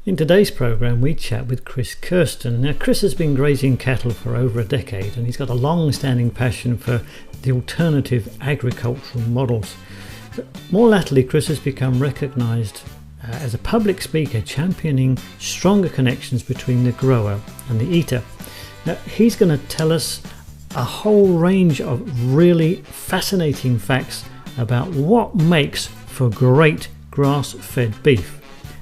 In today's programme we chat with Chris Kerston. Now Chris has been grazing cattle for over a decade and he's got a long-standing passion for the alternative agricultural models. But more latterly Chris has become recognised as a public speaker championing stronger connections between the grower and the eater. Now he's going to tell us a whole range of really fascinating facts about what makes for great grass-fed beef.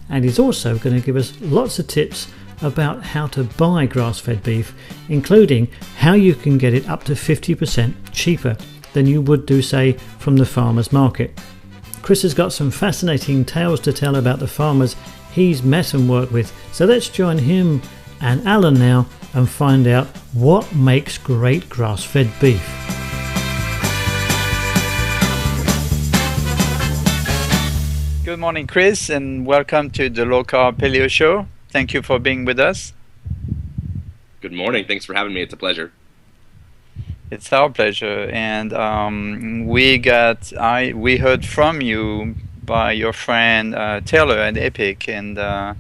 And he's also going to give us lots of tips about how to buy grass-fed beef, including how you can get it up to 50% cheaper than you would do, say, from the farmer's market. Chris has got some fascinating tales to tell about the farmers he's met and worked with, so let's join him and Alan now and find out what makes great grass-fed beef. Good morning, Chris, and welcome to the Low Carb Paleo Show. Thank you for being with us. Good morning. Thanks for having me. It's a pleasure. It's our pleasure, and we heard from you by your friend Taylor at Epic, and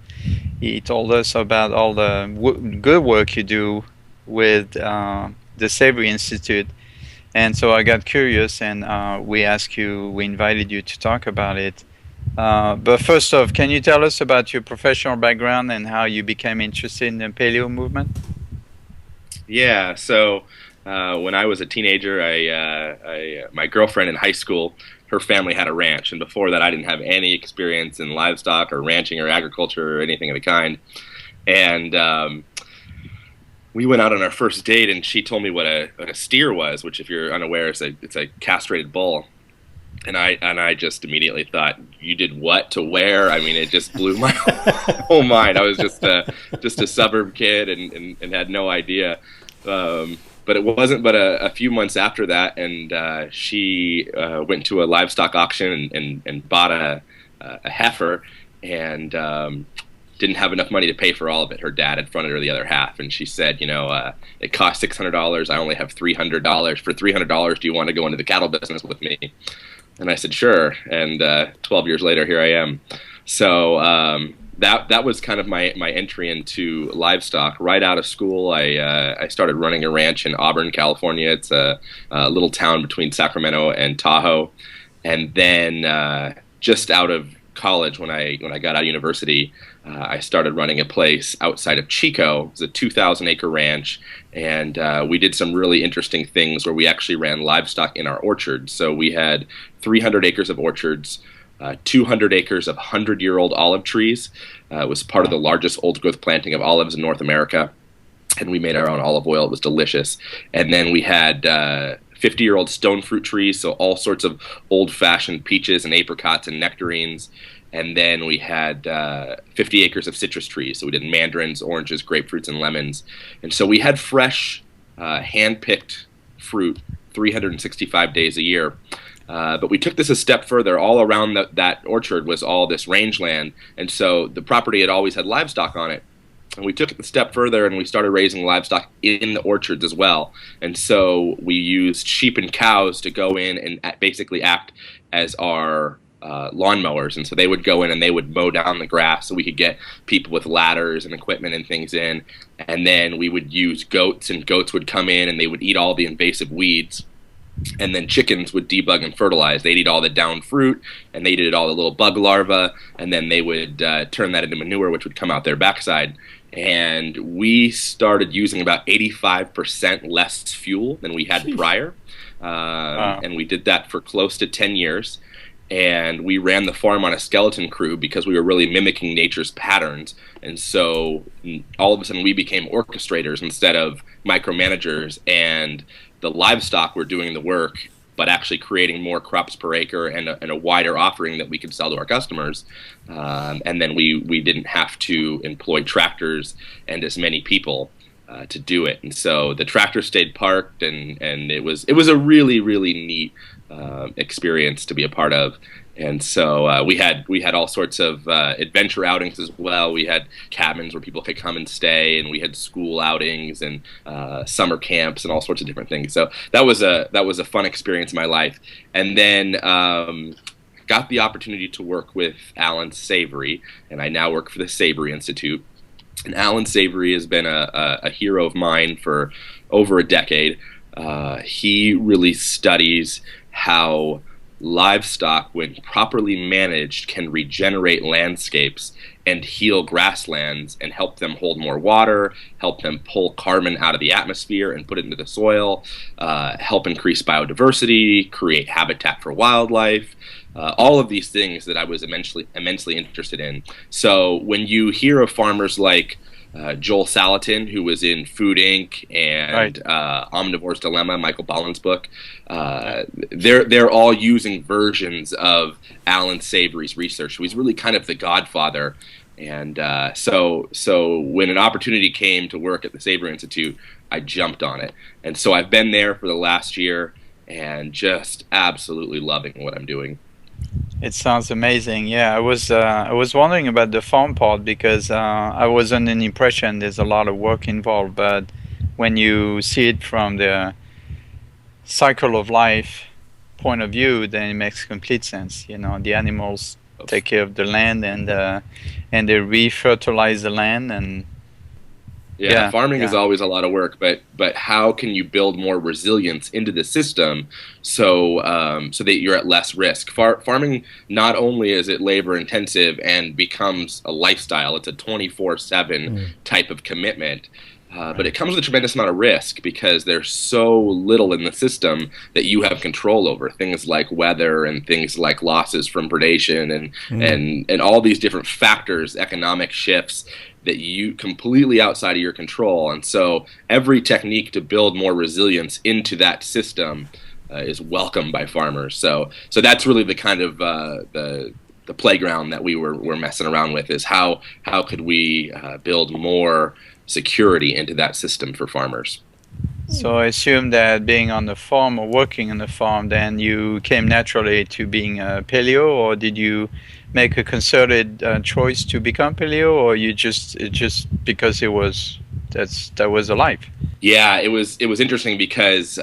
he told us about all the good work you do with the Savory Institute. And so I got curious, and we invited you to talk about it. But first off, can you tell us about your professional background and how you became interested in the paleo movement? Yeah, so when I was a teenager, my girlfriend in high school, her family had a ranch, and before that I didn't have any experience in livestock or ranching or agriculture or anything of the kind. And we went out on our first date, and she told me what a steer was, which, if you're unaware, it's a castrated bull. And I just immediately thought, you did what to where? I mean, it just blew my whole mind. I was just a suburb kid and had no idea. But it wasn't but a few months after that, and she went to a livestock auction and bought a heifer, and didn't have enough money to pay for all of it. Her dad had fronted her the other half, and she said, it cost $600. I only have $300. For $300, do you want to go into the cattle business with me? And I said, sure. And 12 years later, here I am. So that was kind of my entry into livestock. Right out of school, I started running a ranch in Auburn, California. It's a little town between Sacramento and Tahoe. And then just out of college, when I got out of university, I started running a place outside of Chico. It was a 2,000-acre ranch, and we did some really interesting things where we actually ran livestock in our orchards. So we had 300 acres of orchards, 200 acres of 100-year-old olive trees. It was part of the largest old-growth planting of olives in North America, and we made our own olive oil. It was delicious. And then we had 50-year-old stone fruit trees, so all sorts of old-fashioned peaches and apricots and nectarines. And then we had 50 acres of citrus trees, so we did mandarins, oranges, grapefruits, and lemons. And so we had fresh, hand-picked fruit 365 days a year. But we took this a step further. All around that orchard was all this rangeland, and so the property had always had livestock on it. And we took it a step further, and we started raising livestock in the orchards as well. And so we used sheep and cows to go in and basically act as our lawnmowers. And so they would go in and they would mow down the grass so we could get people with ladders and equipment and things in. And then we would use goats, and goats would come in and they would eat all the invasive weeds. And then chickens would debug and fertilize. They'd eat all the down fruit, and they'd eat all the little bug larvae, and then they would turn that into manure, which would come out their backside. And we started using about 85% less fuel than we had prior. Wow. And we did that for close to 10 years. And we ran the farm on a skeleton crew because we were really mimicking nature's patterns. And so all of a sudden we became orchestrators instead of micromanagers, and the livestock were doing the work, but actually creating more crops per acre and a wider offering that we could sell to our customers. And then we didn't have to employ tractors and as many people to do it. And so the tractor stayed parked, and it was a really, really neat experience to be a part of. And so we had all sorts of adventure outings as well. We had cabins where people could come and stay, and we had school outings and summer camps and all sorts of different things. So that was a fun experience in my life. And then got the opportunity to work with Alan Savory, and I now work for the Savory Institute. And Alan Savory has been a hero of mine for over a decade. He really studies how livestock, when properly managed, can regenerate landscapes and heal grasslands and help them hold more water, help them pull carbon out of the atmosphere and put it into the soil, help increase biodiversity, create habitat for wildlife, all of these things that I was immensely interested in. So when you hear of farmers like Joel Salatin, who was in Food Inc. and Omnivore's Dilemma, Michael Pollan's book, they're all using versions of Alan Savory's research. So he's really kind of the godfather. And so when an opportunity came to work at the Savory Institute, I jumped on it. And so I've been there for the last year and just absolutely loving what I'm doing. It sounds amazing. Yeah, I was wondering about the farm part because I was under the impression there's a lot of work involved, but when you see it from the cycle of life point of view, then it makes complete sense. You know, the animals take care of the land and they re-fertilize the land and farming is always a lot of work, but how can you build more resilience into the system so that you're at less risk? Farming, not only is it labor intensive and becomes a lifestyle, it's a 24/7 type of commitment, but it comes with a tremendous amount of risk because there's so little in the system that you have control over. Things like weather and things like losses from predation and all these different factors, economic shifts that you completely outside of your control. And so every technique to build more resilience into that system is welcome by farmers. So that's really the kind of the playground that we're messing around with, is how could we build more security into that system for farmers. So I assume that being on the farm or working on the farm, then you came naturally to being a paleo, or did you make a concerted choice to become paleo, or you just because that was a life? Yeah, it was interesting because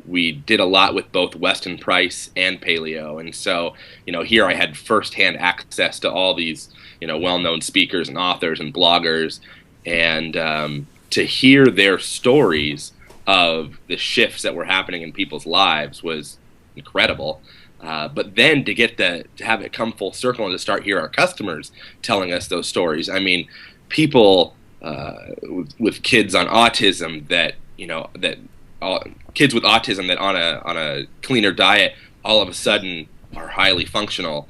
we did a lot with both Weston Price and paleo, and so here I had firsthand access to all these well-known speakers and authors and bloggers, and to hear their stories of the shifts that were happening in people's lives was incredible. But then to have it come full circle and to start hearing our customers telling us those stories. I mean, people with kids on autism kids with autism that on a cleaner diet all of a sudden are highly functional.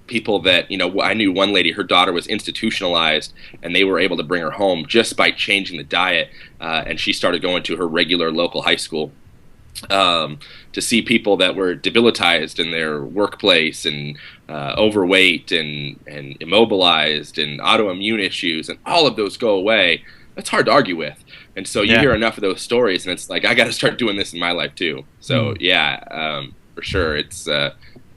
People that, I knew one lady, her daughter was institutionalized, and they were able to bring her home just by changing the diet, and she started going to her regular local high school. To see people that were debilitized in their workplace and overweight and immobilized and autoimmune issues, and all of those go away, that's hard to argue with. And so you hear enough of those stories, and it's like, I got to start doing this in my life too. So for sure, it's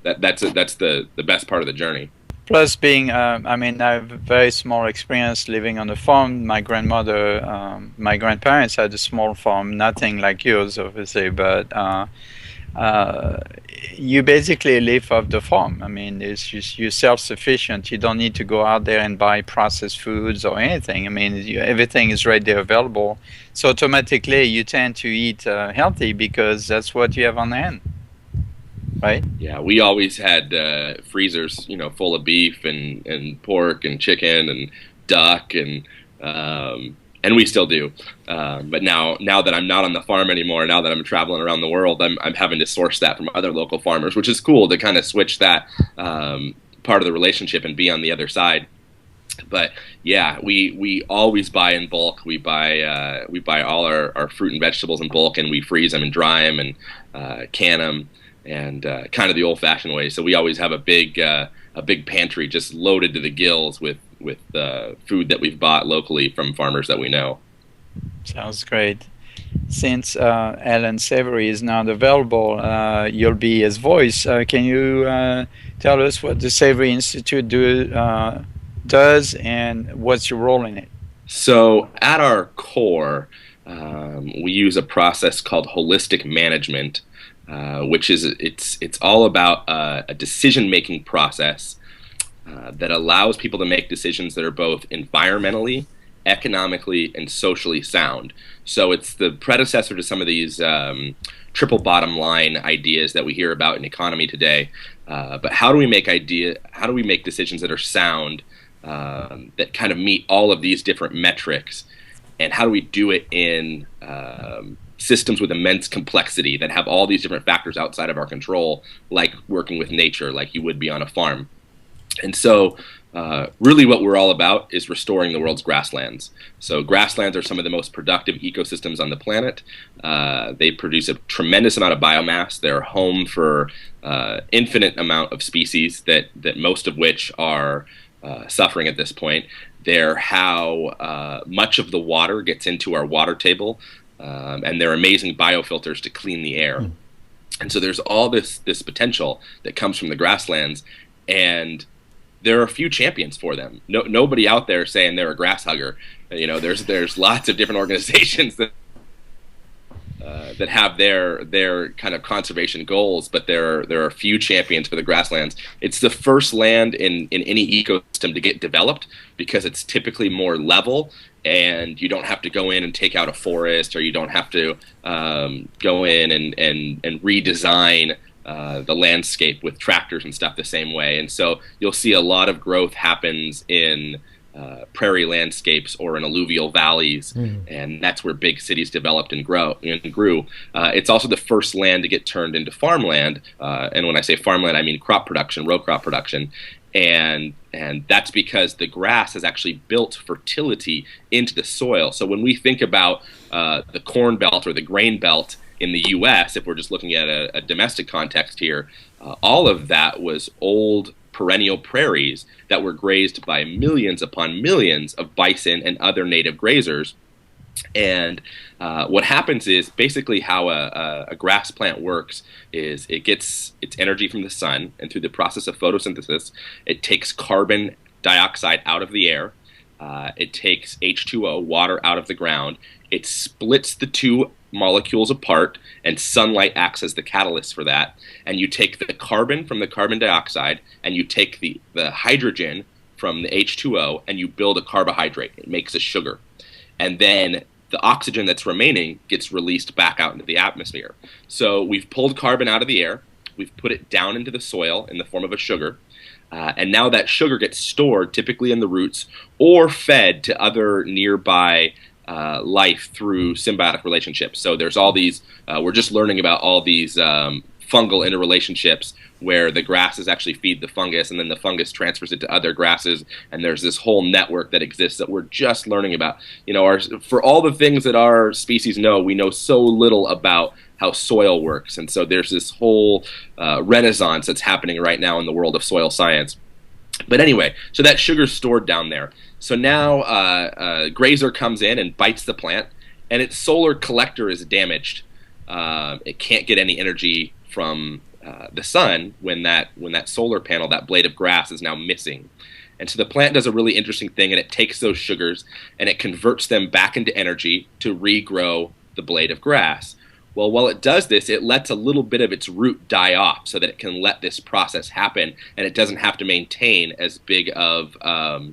that's the best part of the journey. Plus, being, I have a very small experience living on the farm. My grandparents had a small farm, nothing like yours, obviously, but you basically live off the farm. I mean, it's just, you're self-sufficient. You don't need to go out there and buy processed foods or anything. I mean, everything is right there available. So automatically, you tend to eat healthy because that's what you have on hand. Right? Yeah, we always had freezers, full of beef and pork and chicken and duck and we still do. But now that I'm not on the farm anymore, now that I'm traveling around the world, I'm having to source that from other local farmers, which is cool to kind of switch that part of the relationship and be on the other side. But yeah, we always buy in bulk. We buy all our fruit and vegetables in bulk, and we freeze them and dry them and can them. And kind of the old-fashioned way. So we always have a big pantry just loaded to the gills with food that we've bought locally from farmers that we know. Sounds great. Since Alan Savory is not available, you'll be his voice. Can you tell us what the Savory Institute does and what's your role in it? So at our core, we use a process called holistic management. which is it's all about a decision-making process that allows people to make decisions that are both environmentally, economically, and socially sound. So it's the predecessor to some of these triple bottom line ideas that we hear about in economy today. But how do we make decisions that are sound, that kind of meet all of these different metrics, and how do we do it in systems with immense complexity that have all these different factors outside of our control, like working with nature, like you would be on a farm. And so really what we're all about is restoring the world's grasslands. So grasslands are some of the most productive ecosystems on the planet. They produce a tremendous amount of biomass. They're home for infinite amount of species that most of which are suffering at this point. They're how much of the water gets into our water table, and they're amazing biofilters to clean the air. And so there's all this potential that comes from the grasslands, and there are a few champions for them. Nobody out there saying they're a grass hugger. You know, there's lots of different organizations that have their kind of conservation goals, but there are a few champions for the grasslands. It's the first land in any ecosystem to get developed because it's typically more level, and you don't have to go in and take out a forest, or you don't have to go in and redesign the landscape with tractors and stuff the same way. And so you'll see a lot of growth happens in prairie landscapes or in alluvial valleys, and that's where big cities developed and grew. It's also the first land to get turned into farmland, and when I say farmland, I mean crop production, row crop production, and that's because the grass has actually built fertility into the soil. So when we think about the corn belt or the grain belt in the U.S., if we're just looking at a domestic context here, all of that was old perennial prairies that were grazed by millions upon millions of bison and other native grazers. And what happens is basically how a grass plant works is it gets its energy from the sun, and through the process of photosynthesis, it takes carbon dioxide out of the air. It takes H2O, water, out of the ground. It splits the two molecules apart, and sunlight acts as the catalyst for that. And you take the carbon from the carbon dioxide, and you take the hydrogen from the H2O, and you build a carbohydrate. It makes a sugar. And then the oxygen that's remaining gets released back out into the atmosphere. So we've pulled carbon out of the air, we've put it down into the soil in the form of a sugar, and now that sugar gets stored typically in the roots or fed to other nearby life through symbiotic relationships. So there's all these, we're just learning about all these fungal interrelationships where the grasses actually feed the fungus, and then the fungus transfers it to other grasses, and there's this whole network that exists that we're just learning about. You know, for all the things that our species know, we know so little about how soil works, and so there's this whole renaissance that's happening right now in the world of soil science. But anyway, so that sugar's stored down there. So now a grazer comes in and bites the plant, and its solar collector is damaged. It can't get any energy from the sun when that solar panel, that blade of grass, is now missing. And so the plant does a really interesting thing, and it takes those sugars and it converts them back into energy to regrow the blade of grass. Well, while it does this, it lets a little bit of its root die off so that it can let this process happen, and it doesn't have to maintain as big of a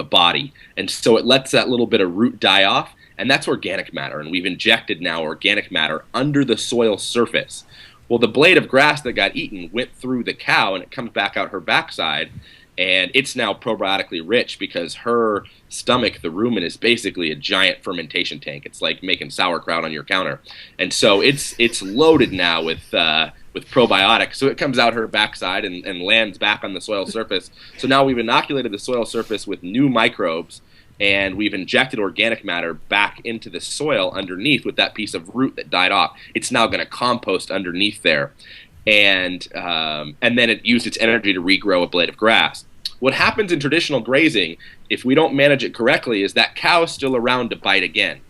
body. And so it lets that little bit of root die off, and that's organic matter. And we've injected now organic matter under the soil surface. Well, the blade of grass that got eaten went through the cow, and it comes back out her backside, and it's now probiotically rich because her stomach, the rumen, is basically a giant fermentation tank. It's like making sauerkraut on your counter. And so it's loaded now with probiotics. So it comes out her backside and lands back on the soil surface. So now we've inoculated the soil surface with new microbes, and we've injected organic matter back into the soil underneath with that piece of root that died off. It's now going to compost underneath there. And then it used its energy to regrow a blade of grass. What happens in traditional grazing, if we don't manage it correctly, is that cow is still around to bite again.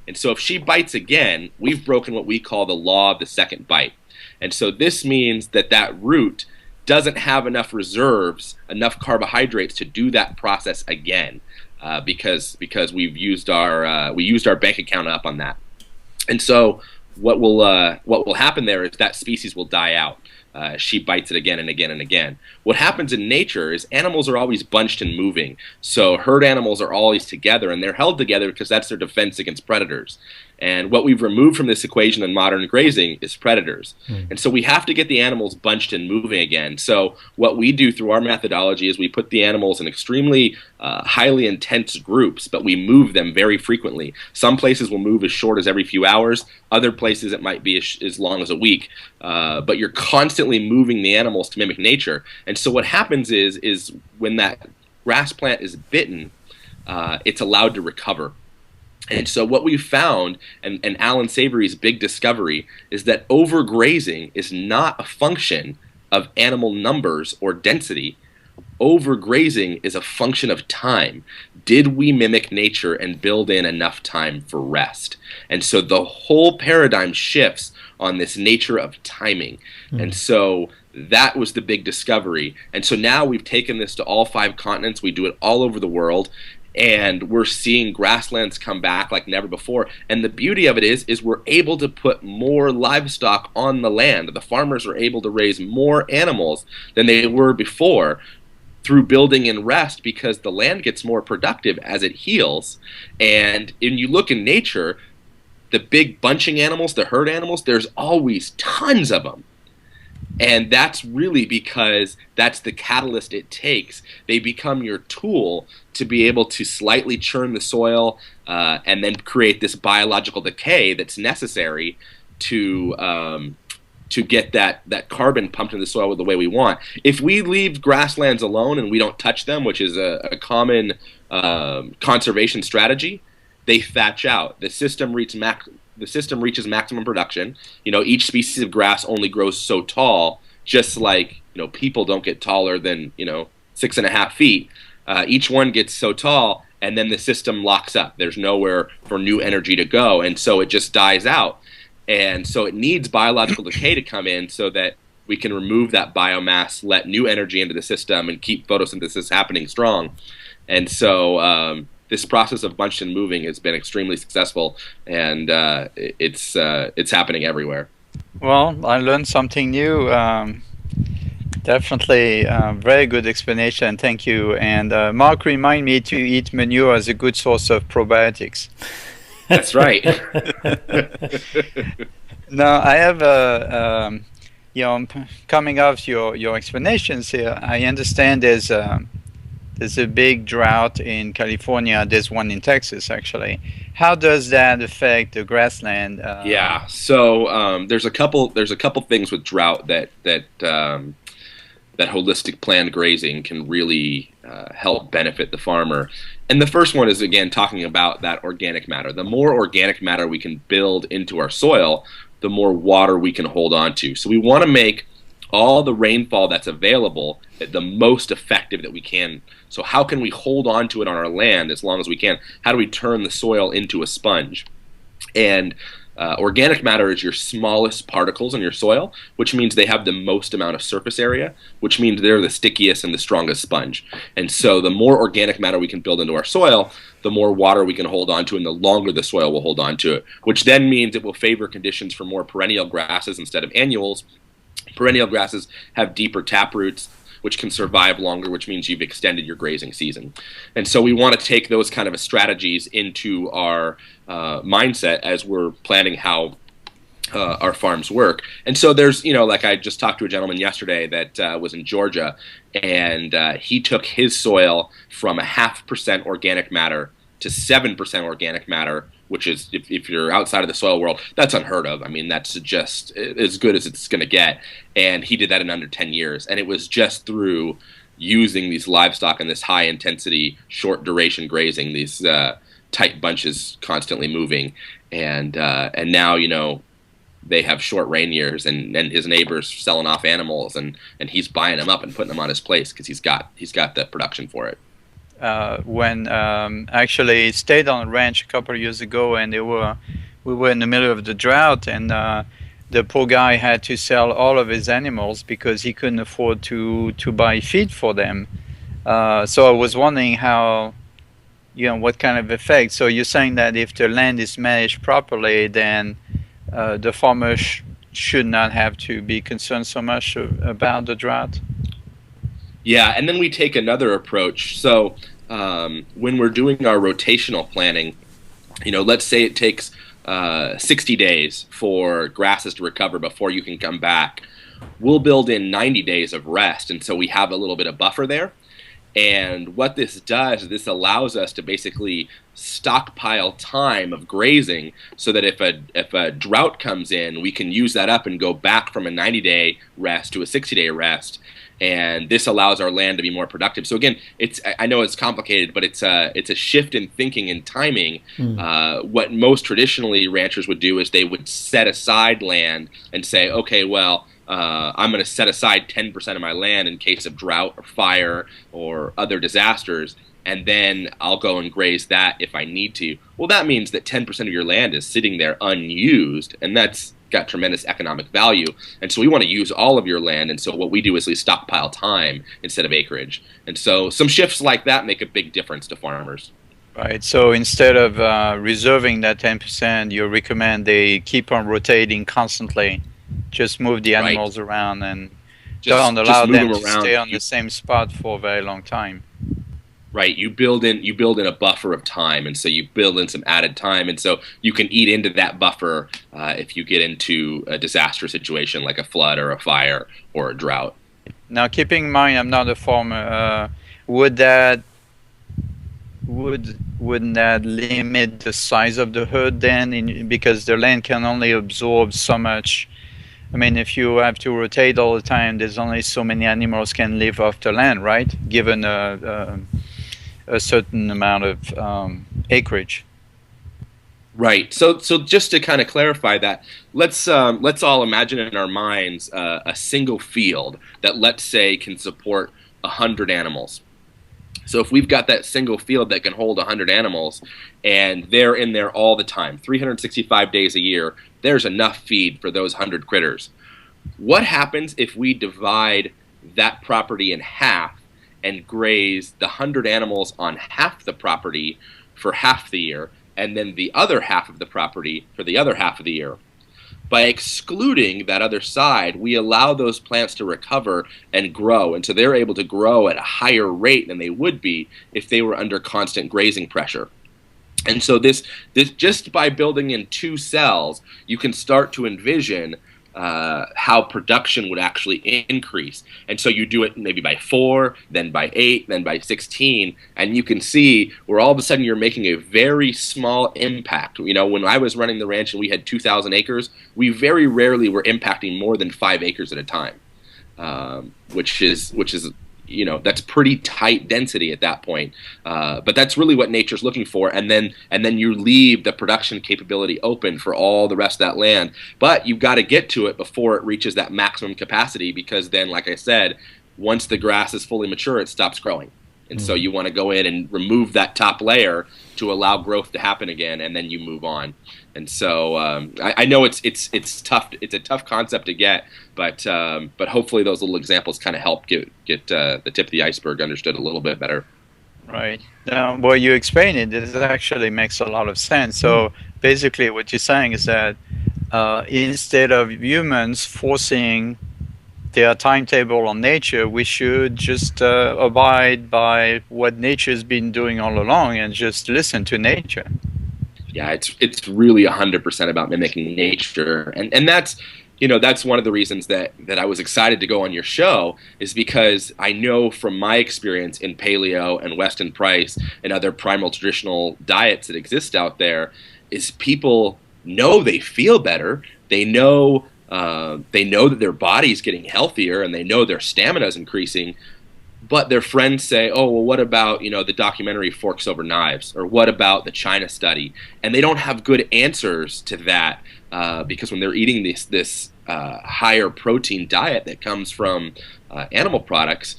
And so if she bites again, we've broken what we call the law of the second bite. And so this means that that root doesn't have enough reserves, enough carbohydrates to do that process again, because we used our bank account up on that. And so what will happen there is that species will die out. She bites it again and again and again. What happens in nature is animals are always bunched and moving. So herd animals are always together, and they're held together because that's their defense against predators. And what we've removed from this equation in modern grazing is predators. And so we have to get the animals bunched and moving again. So what we do through our methodology is we put the animals in extremely highly intense groups, but we move them very frequently. Some places will move as short as every few hours. Other places it might be as long as a week. But you're constantly moving the animals to mimic nature. And so what happens is when that grass plant is bitten, it's allowed to recover. And so what we've found, and Alan Savory's big discovery, is that overgrazing is not a function of animal numbers or density. Overgrazing is a function of time. Did we mimic nature and build in enough time for rest? And so the whole paradigm shifts on this nature of timing. And so that was the big discovery. And so now we've taken this to all 5 continents. We do it all over the world. And we're seeing grasslands come back like never before. And the beauty of it is we're able to put more livestock on the land. The farmers are able to raise more animals than they were before through building in rest, because the land gets more productive as it heals. And when you look in nature, the big bunching animals, the herd animals, there's always tons of them. And that's really because that's the catalyst it takes. They become your tool to be able to slightly churn the soil and then create this biological decay that's necessary to get that carbon pumped in the soil the way we want. If we leave grasslands alone and we don't touch them, which is a common conservation strategy, they thatch out. The system reaches maximum production. Each species of grass only grows so tall, just like people don't get taller than 6.5 feet. Each one gets so tall, and then the system locks up. There's nowhere for new energy to go, and so it just dies out. And so it needs biological decay to come in so that we can remove that biomass, let new energy into the system, and keep photosynthesis happening strong. And so this process of bunched and moving has been extremely successful, and it's happening everywhere. Well, I learned something new. Definitely very good explanation. Thank you. And Mark reminded me to eat manure as a good source of probiotics. That's right. Now, I have coming off your explanations here, I understand there's a big drought in California. There's one in Texas, actually. How does that affect the grassland? Yeah. So there's a couple things with drought that holistic planned grazing can really help benefit the farmer. And the first one is, again, talking about that organic matter. The more organic matter we can build into our soil, the more water we can hold on to. So we want to make all the rainfall that's available the most effective that we can. So how can we hold on to it on our land as long as we can? How do we turn the soil into a sponge? And organic matter is your smallest particles in your soil, which means they have the most amount of surface area, which means they're the stickiest and the strongest sponge. And so the more organic matter we can build into our soil, the more water we can hold on to, and the longer the soil will hold on to it, which then means it will favor conditions for more perennial grasses instead of annuals. Perennial grasses have deeper tap roots, which can survive longer, which means you've extended your grazing season. And so we want to take those kind of strategies into our mindset as we're planning how our farms work. And so there's, like I just talked to a gentleman yesterday that was in Georgia, and he took his soil from 0.5% organic matter to 7% organic matter, which is, if you're outside of the soil world, that's unheard of. I mean, that's just as good as it's going to get. And he did that in under 10 years. And it was just through using these livestock and this high-intensity, short-duration grazing, these tight bunches constantly moving. And now, they have short rain years, and his neighbor's selling off animals, and he's buying them up and putting them on his place because he's got the production for it. When actually stayed on a ranch a couple of years ago, and we were in the middle of the drought, and the poor guy had to sell all of his animals because he couldn't afford to buy feed for them. So I was wondering how, what kind of effect. So you're saying that if the land is managed properly, then the farmer should not have to be concerned so much about the drought? Yeah, and then we take another approach. So when we're doing our rotational planning, let's say it takes 60 days for grasses to recover before you can come back. We'll build in 90 days of rest, and so we have a little bit of buffer there. And what this does is this allows us to basically stockpile time of grazing so that if a drought comes in, we can use that up and go back from a 90-day rest to a 60-day rest. And this allows our land to be more productive. So again, I know it's complicated, but it's a shift in thinking and timing. What most traditionally ranchers would do is they would set aside land and say, okay, well, I'm going to set aside 10% of my land in case of drought or fire or other disasters, and then I'll go and graze that if I need to. Well, that means that 10% of your land is sitting there unused, and that's got tremendous economic value. And so we want to use all of your land, and so what we do is we stockpile time instead of acreage. And so some shifts like that make a big difference to farmers. Right. So instead of reserving that 10%, you recommend they keep on rotating constantly. Just move the animals around and don't allow them to stay on the same spot for a very long time. Right. You build in a buffer of time, and so you build in some added time, and so you can eat into that buffer if you get into a disaster situation like a flood or a fire or a drought. Now, keeping in mind I'm not a farmer, wouldn't that limit the size of the herd then, because the land can only absorb so much? I mean, if you have to rotate all the time, there's only so many animals can live off the land, right? Given a certain amount of acreage. Right. So just to kind of clarify that, let's all imagine in our minds a single field that, let's say, can support 100 animals. So if we've got that single field that can hold 100 animals, and they're in there all the time, 365 days a year, there's enough feed for those 100 critters. What happens if we divide that property in half and graze the 100 animals on half the property for half the year, and then the other half of the property for the other half of the year? By excluding that other side, we allow those plants to recover and grow, and so they're able to grow at a higher rate than they would be if they were under constant grazing pressure. And so this just by building in two cells, you can start to envision how production would actually increase. And so you do it maybe by 4, then by 8, then by 16, and you can see where all of a sudden you're making a very small impact. When I was running the ranch and we had 2,000 acres, we very rarely were impacting more than 5 acres at a time, which is that's pretty tight density at that point. But that's really what nature's looking for. And then you leave the production capability open for all the rest of that land. But you've got to get to it before it reaches that maximum capacity, because then, like I said, once the grass is fully mature, it stops growing. And so you want to go in and remove that top layer to allow growth to happen again, and then you move on. And so I know it's tough. It's a tough concept to get, but hopefully those little examples kind of help get the tip of the iceberg understood a little bit better. Right. Now, well, you explain it. This actually makes a lot of sense. So basically, what you're saying is that instead of humans forcing their timetable on nature, we should just abide by what nature's been doing all along and just listen to nature. Yeah, it's really 100% about mimicking nature, and that's that's one of the reasons that I was excited to go on your show, is because I know from my experience in paleo and Weston Price and other primal traditional diets that exist out there, is people know they feel better, they know that their body's getting healthier, and they know their stamina is increasing, but their friends say, oh, well, what about the documentary Forks Over Knives, or what about the China study? And they don't have good answers to that, because when they're eating this higher protein diet that comes from animal products,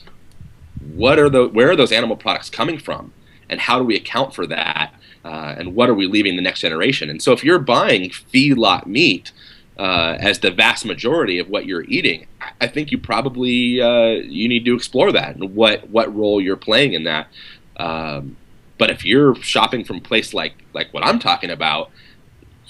where are those animal products coming from, and how do we account for that, and what are we leaving the next generation? And so if you're buying feedlot meat as the vast majority of what you're eating, I think you probably you need to explore that and what role you're playing in that. But if you're shopping from a place like what I'm talking about,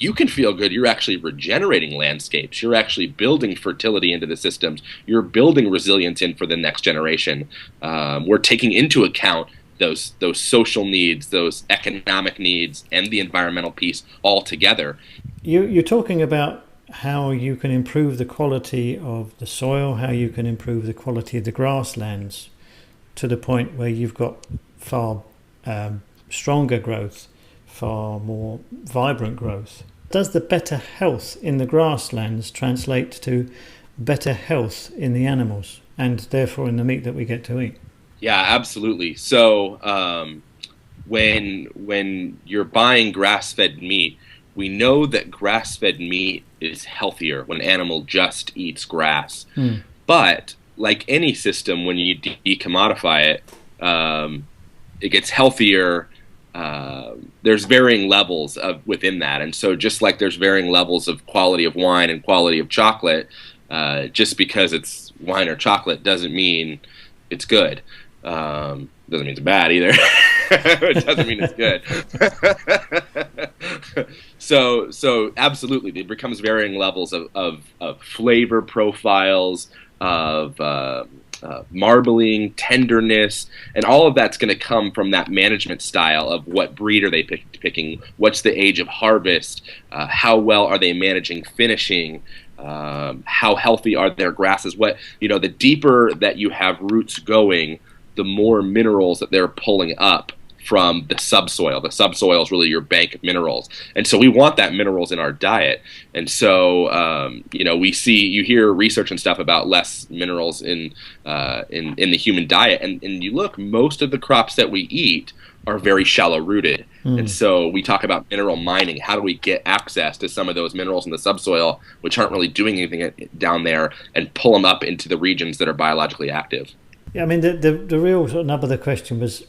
you can feel good. You're actually regenerating landscapes. You're actually building fertility into the systems. You're building resilience in for the next generation. We're taking into account those social needs, those economic needs, and the environmental piece all together. You're talking about how you can improve the quality of the soil, how you can improve the quality of the grasslands to the point where you've got far stronger growth, far more vibrant growth. Does the better health in the grasslands translate to better health in the animals and therefore in the meat that we get to eat? Yeah, absolutely. So when you're buying grass-fed meat, we know that grass-fed meat is healthier when an animal just eats grass. But like any system, when you decommodify it, it gets healthier. There's varying levels of within that, and so just like there's varying levels of quality of wine and quality of chocolate, just because it's wine or chocolate doesn't mean it's good. Doesn't mean it's bad either. It doesn't mean it's good. So absolutely, there becomes varying levels of flavor profiles, of marbling, tenderness, and all of that's going to come from that management style of what breed are they picking, what's the age of harvest, how well are they managing finishing, how healthy are their grasses. The deeper that you have roots going, the more minerals that they're pulling up from the subsoil. The subsoil is really your bank of minerals, and so we want that minerals in our diet. And so you hear research and stuff about less minerals in the human diet, and you look, most of the crops that we eat are very shallow rooted. And so we talk about mineral mining. How do we get access to some of those minerals in the subsoil, which aren't really doing anything down there, and pull them up into the regions that are biologically active? Yeah, I mean, the real sort of nub of the question was,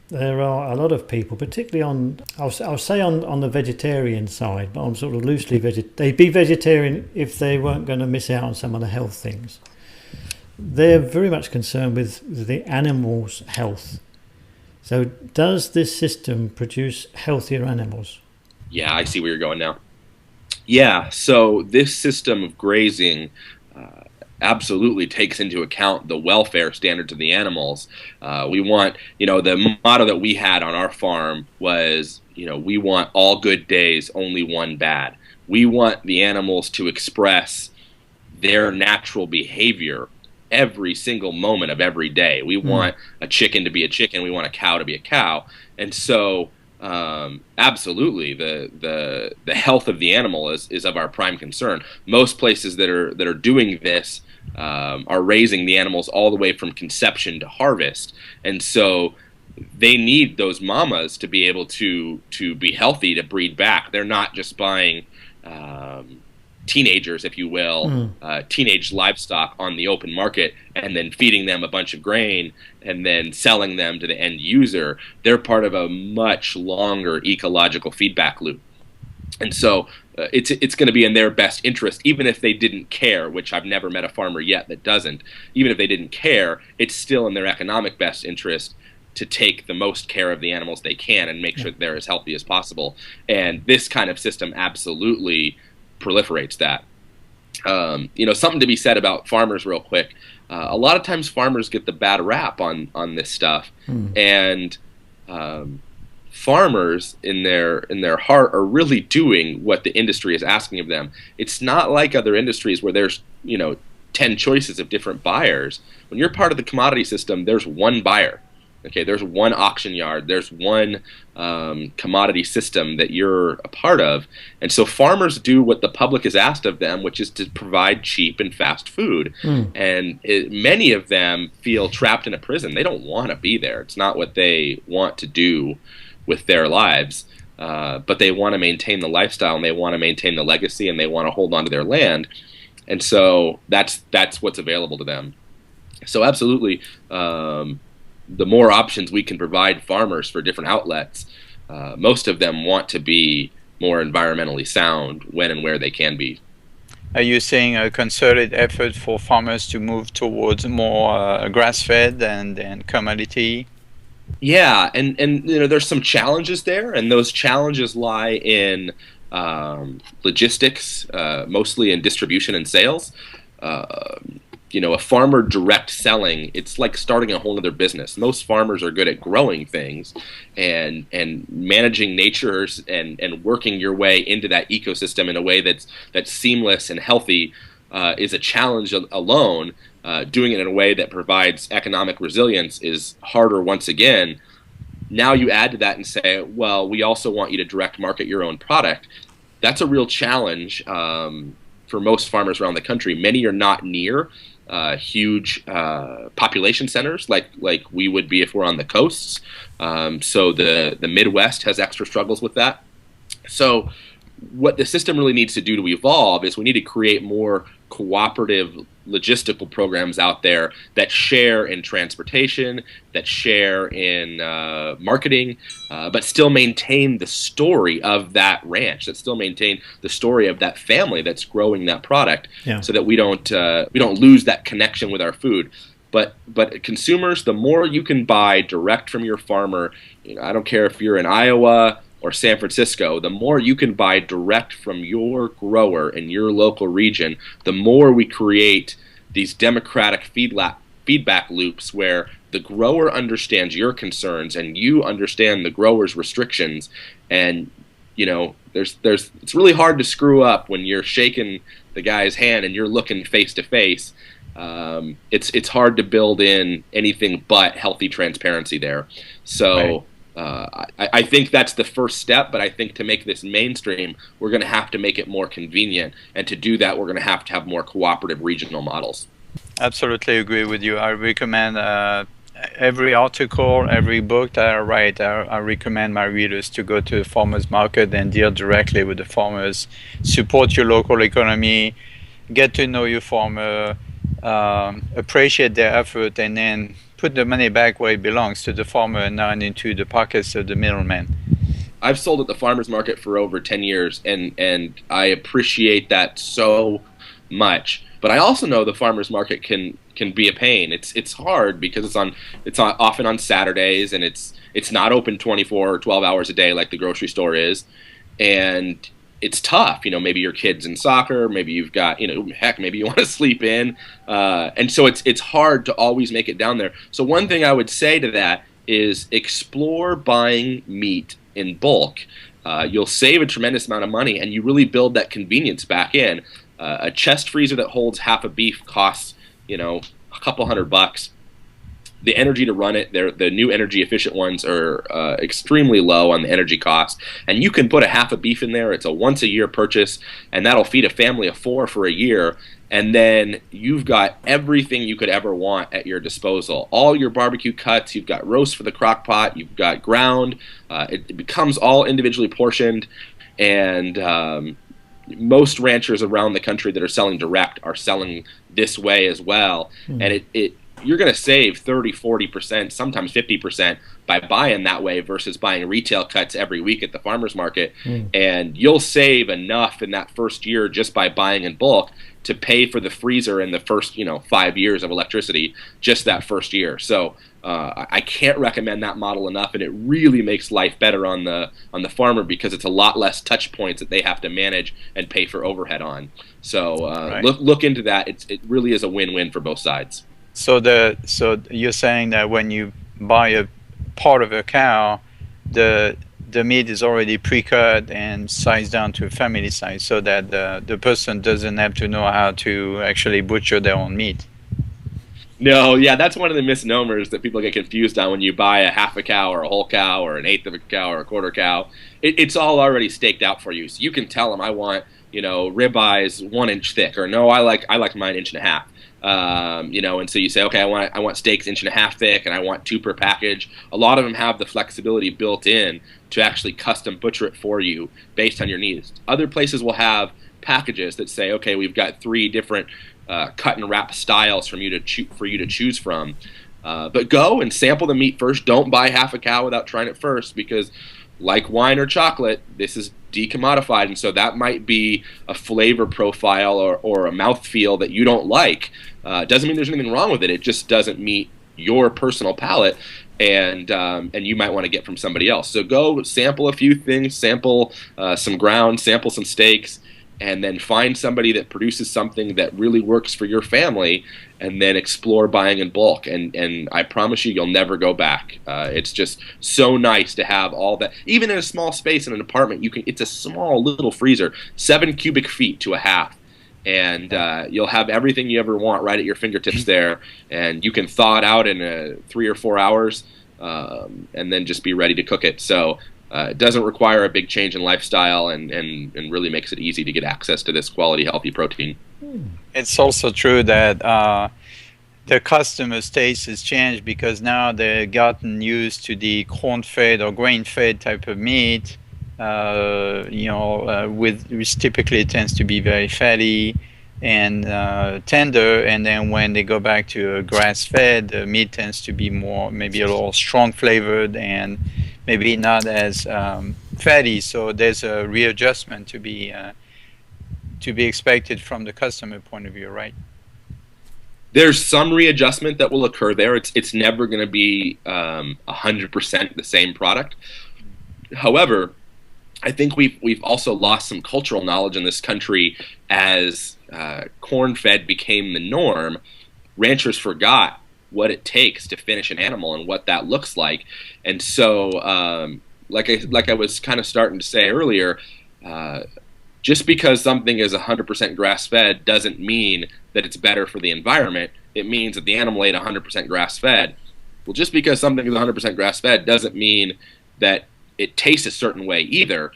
there are a lot of people, particularly on the vegetarian side, but on sort of loosely they'd be vegetarian if they weren't going to miss out on some of the health things. They're very much concerned with the animal's health. So does this system produce healthier animals? Yeah, I see where you're going now. Yeah, so this system of grazing absolutely takes into account the welfare standards of the animals. We want, the motto that we had on our farm was, we want all good days, only one bad. We want the animals to express their natural behavior every single moment of every day. We want a chicken to be a chicken. We want a cow to be a cow. And so absolutely, the health of the animal is of our prime concern. Most places that are doing this are raising the animals all the way from conception to harvest, and so they need those mamas to be able to be healthy, to breed back. They're not just buying teenagers, if you will, teenage livestock on the open market and then feeding them a bunch of grain and then selling them to the end user. They're part of a much longer ecological feedback loop. And so it's going to be in their best interest, even if they didn't care, which I've never met a farmer yet that doesn't. Even if they didn't care, it's still in their economic best interest to take the most care of the animals they can and make sure that they're as healthy as possible. And this kind of system absolutely proliferates that. Something to be said about farmers real quick. A lot of times farmers get the bad rap on this stuff, and farmers in their heart are really doing what the industry is asking of them. It's not like other industries where there's 10 choices of different buyers. When you're part of the commodity system, there's one buyer. Okay, there's one auction yard, there's one commodity system that you're a part of. And so farmers do what the public has asked of them, which is to provide cheap and fast food. And many of them feel trapped in a prison. They don't want to be there. It's not what they want to do with their lives. But they want to maintain the lifestyle, and they want to maintain the legacy, and they want to hold on to their land. And so that's what's available to them. So absolutely, the more options we can provide farmers for different outlets, most of them want to be more environmentally sound when and where they can be. Are you seeing a concerted effort for farmers to move towards more grass-fed and commodity? Yeah, and there's some challenges there, and those challenges lie in logistics, mostly in distribution and sales. A farmer direct selling, it's like starting a whole other business. Most farmers are good at growing things and managing natures and working your way into that ecosystem in a way that's seamless and healthy is a challenge alone. Doing it in a way that provides economic resilience is harder once again. Now you add to that and say, well, we also want you to direct market your own product. That's a real challenge for most farmers around the country. Many are not near huge population centers like we would be if we're on the coasts. So the Midwest has extra struggles with that. So what the system really needs to do to evolve is we need to create more cooperative logistical programs out there that share in transportation, that share in marketing, but still maintain the story of that ranch, that still maintain the story of that family that's growing that product, so that we don't lose that connection with our food. But consumers, the more you can buy direct from your farmer, I don't care if you're in Iowa or San Francisco, the more you can buy direct from your grower in your local region, the more we create these democratic feedback loops where the grower understands your concerns and you understand the grower's restrictions. And it's really hard to screw up when you're shaking the guy's hand and you're looking face to face. It's hard to build in anything but healthy transparency there. So. Right. I think that's the first step, but I think to make this mainstream, we're going to have to make it more convenient. And to do that, we're going to have more cooperative regional models. Absolutely agree with you. I recommend every article, every book that I write, I recommend my readers to go to the farmers market and deal directly with the farmers. Support your local economy, get to know your farmer, appreciate their effort, and then put the money back where it belongs, to the farmer and not into the pockets of the middleman. I've sold at the farmers market for over 10 years, and I appreciate that so much. But I also know the farmers market can be a pain. It's hard because it's often on Saturdays, and it's not open 24 or 12 hours a day like the grocery store is, and it's tough. Maybe your kid's in soccer, maybe you've got, maybe you want to sleep in. And so it's hard to always make it down there. So one thing I would say to that is explore buying meat in bulk. You'll save a tremendous amount of money, and you really build that convenience back in. A chest freezer that holds half a beef costs, a couple $100. The energy to run it, the new energy efficient ones are extremely low on the energy cost. And you can put a half a beef in there. It's a once a year purchase, and that'll feed a family of 4 for a year. And then you've got everything you could ever want at your disposal. All your barbecue cuts, you've got roast for the crock pot, you've got ground. It becomes all individually portioned. And most ranchers around the country that are selling direct are selling this way as well. And you're going to save 30, 40%, sometimes 50% by buying that way versus buying retail cuts every week at the farmer's market. And you'll save enough in that first year just by buying in bulk to pay for the freezer in the first 5 years of electricity, just that first year. So I can't recommend that model enough, and it really makes life better on the farmer because it's a lot less touch points that they have to manage and pay for overhead on. So right. Look into that. It really is a win-win for both sides. So you're saying that when you buy a part of a cow, the meat is already pre-cut and sized down to a family size, so that the person doesn't have to know how to actually butcher their own meat. No, yeah, that's one of the misnomers that people get confused on when you buy a half a cow or a whole cow or an eighth of a cow or a quarter cow. It's all already staked out for you, so you can tell them, I want ribeyes 1 inch thick, or no, I like mine 1.5 inches. And so you say, okay, I want steaks 1.5 inches thick, and I want 2 per package. A lot of them have the flexibility built in to actually custom butcher it for you based on your needs. Other places will have packages that say, okay, we've got 3 different cut and wrap styles for you to choose from. But go and sample the meat first. Don't buy half a cow without trying it first, because like wine or chocolate, this is decommodified, and so that might be a flavor profile or a mouthfeel that you don't like. Doesn't mean there's anything wrong with it. It just doesn't meet your personal palate. and you might want to get from somebody else. So go sample a few things, sample some ground, sample some steaks, and then find somebody that produces something that really works for your family, and then explore buying in bulk. And I promise you'll never go back. It's just so nice to have all that. Even in a small space in an apartment, it's a small little freezer, 7 cubic feet to a half. And you'll have everything you ever want right at your fingertips there, and you can thaw it out in 3 or 4 hours, and then just be ready to cook it. So it doesn't require a big change in lifestyle, and really makes it easy to get access to this quality, healthy protein. It's also true that the customer's taste has changed, because now they've gotten used to the corn-fed or grain-fed type of meat. Which typically tends to be very fatty and tender, and then when they go back to grass-fed, the meat tends to be maybe a little strong flavored and maybe not as fatty. So there's a readjustment to be expected from the customer point of view, right? There's some readjustment that will occur there. It's never going to be 100% the same product. However, I think we've also lost some cultural knowledge in this country as corn-fed became the norm. Ranchers forgot what it takes to finish an animal and what that looks like. And so, like I was kind of starting to say earlier, just because something is 100% grass-fed doesn't mean that it's better for the environment. It means that the animal ate 100% grass-fed. Well, just because something is 100% grass-fed doesn't mean that it tastes a certain way either.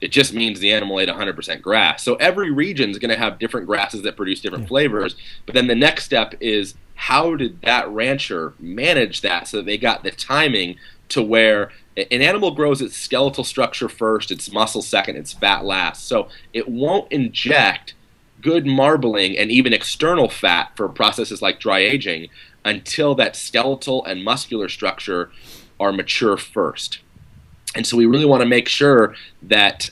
It just means the animal ate 100% grass. So every region is going to have different grasses that produce different flavors. But then the next step is, how did that rancher manage that so that they got the timing to where an animal grows its skeletal structure first, its muscle second, its fat last. So it won't inject good marbling and even external fat for processes like dry aging until that skeletal and muscular structure are mature first. And so we really want to make sure that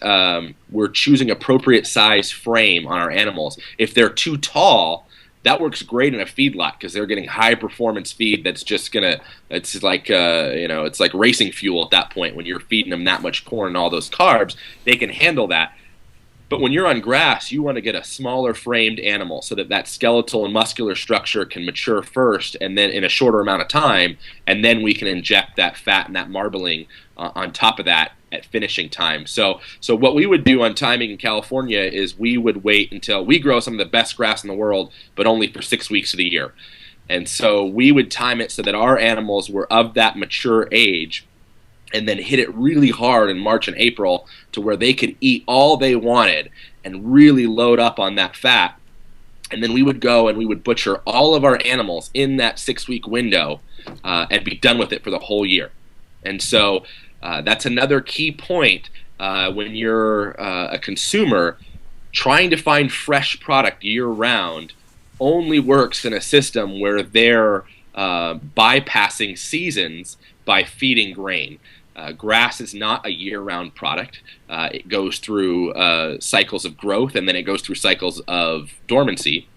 we're choosing appropriate size frame on our animals. If they're too tall, that works great in a feedlot because they're getting high performance feed that's just gonna, it's like it's like racing fuel at that point. When you're feeding them that much corn and all those carbs, they can handle that. But when you're on grass, you want to get a smaller framed animal so that that skeletal and muscular structure can mature first, and then in a shorter amount of time, and then we can inject that fat and that marbling on top of that at finishing time. So what we would do on timing in California is we would wait until we grow some of the best grass in the world, but only for 6 weeks of the year. And so we would time it so that our animals were of that mature age, and then hit it really hard in March and April to where they could eat all they wanted and really load up on that fat. And then we would go and we would butcher all of our animals in that 6-week window and be done with it for the whole year. And so that's another key point when you're a consumer. Trying to find fresh product year-round only works in a system where they're bypassing seasons by feeding grain. Grass is not a year-round product. It goes through cycles of growth, and then it goes through cycles of dormancy.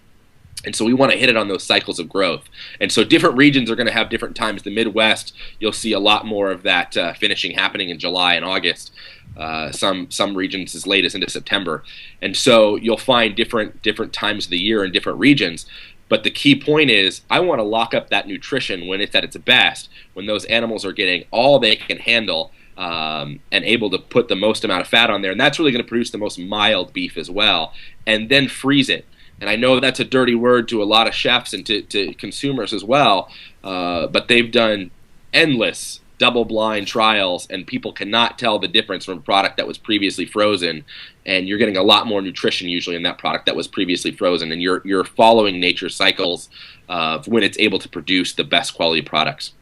And so we want to hit it on those cycles of growth. And so different regions are going to have different times. The Midwest, you'll see a lot more of that finishing happening in July and August. Some regions as late as into September. And so you'll find different times of the year in different regions. But the key point is, I want to lock up that nutrition when it's at its best, when those animals are getting all they can handle and able to put the most amount of fat on there. And that's really going to produce the most mild beef as well. And then freeze it. And I know that's a dirty word to a lot of chefs and to consumers as well, but they've done endless double-blind trials, and people cannot tell the difference from a product that was previously frozen. And you're getting a lot more nutrition usually in that product that was previously frozen, and you're following nature's cycles of when it's able to produce the best quality products.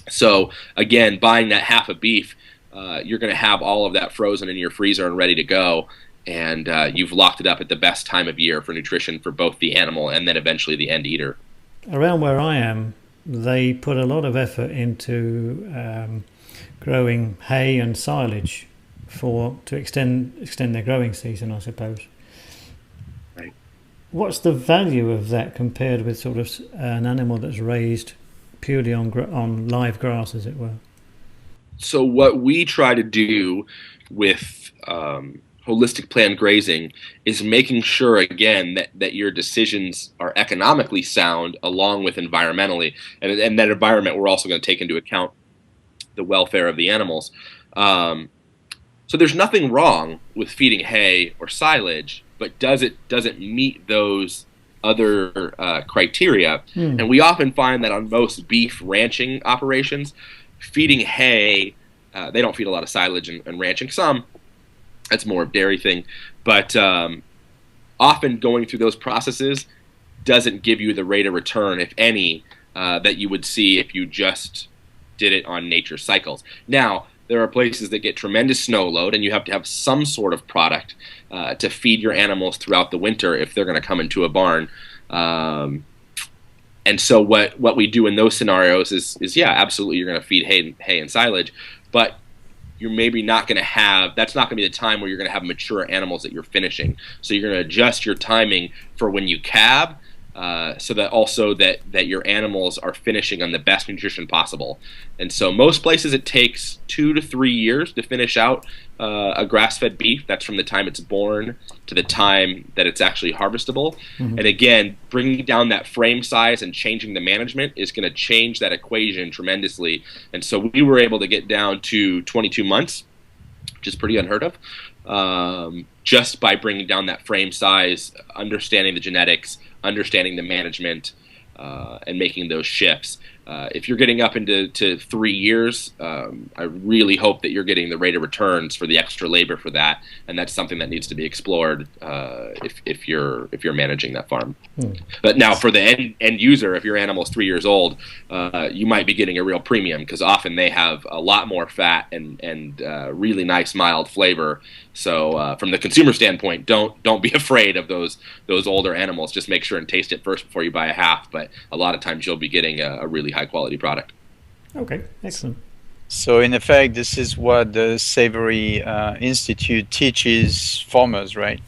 So again, buying that half a beef, you're going to have all of that frozen in your freezer and ready to go. And you've locked it up at the best time of year for nutrition for both the animal and then eventually the end eater. Around where I am, they put a lot of effort into growing hay and silage to extend their growing season, I suppose. Right. What's the value of that compared with sort of an animal that's raised purely on live grass, as it were. So what we try to do with holistic planned grazing is making sure, again, that your decisions are economically sound along with environmentally. And that environment, we're also going to take into account the welfare of the animals. So there's nothing wrong with feeding hay or silage, but does it meet those other criteria? And we often find that on most beef ranching operations, feeding hay, they don't feed a lot of silage and ranching. Some, that's more of dairy thing, but often going through those processes doesn't give you the rate of return, if any, that you would see if you just did it on nature cycles. Now, there are places that get tremendous snow load, and you have to have some sort of product to feed your animals throughout the winter if they're going to come into a barn. And so what we do in those scenarios is yeah, absolutely, you're going to feed hay and silage, but you're maybe not going to have, that's not going to be the time where you're going to have mature animals that you're finishing. So you're going to adjust your timing for when you calve, so that also that your animals are finishing on the best nutrition possible. And so most places it takes 2 to 3 years to finish out a grass-fed beef. That's from the time it's born to the time that it's actually harvestable. And again, bringing down that frame size and changing the management is going to change that equation tremendously. And so we were able to get down to 22 months, which is pretty unheard of, just by bringing down that frame size, understanding the genetics, understanding the management, and making those shifts. If you're getting up into 3 years, I really hope that you're getting the rate of returns for the extra labor for that, and that's something that needs to be explored if you're managing that farm. But now for the end user, if your animal is 3 years old, you might be getting a real premium, because often they have a lot more fat and really nice mild flavor. So from the consumer standpoint, don't be afraid of those older animals. Just make sure and taste it first before you buy a half. But a lot of times you'll be getting a really high quality product. Okay, excellent. So in effect, this is what the Savory Institute teaches farmers, right?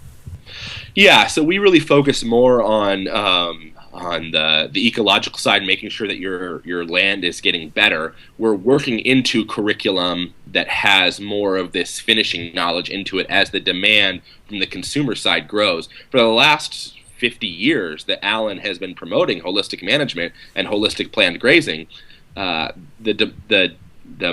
Yeah, so we really focus more on the ecological side, making sure that your land is getting better. We're working into curriculum that has more of this finishing knowledge into it as the demand from the consumer side grows. For the last 50 years that Alan has been promoting holistic management and holistic planned grazing, the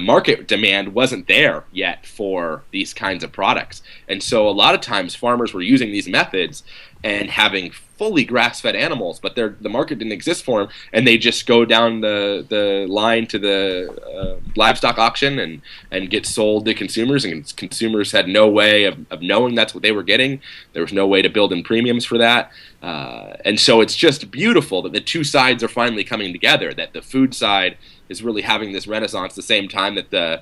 market demand wasn't there yet for these kinds of products. And so a lot of times farmers were using these methods and having fully grass-fed animals, but the market didn't exist for them, and they just go down the line to the livestock auction and get sold to consumers, and consumers had no way of knowing that's what they were getting. There was no way to build in premiums for that. And so it's just beautiful that the two sides are finally coming together, that the food side is really having this renaissance the same time that the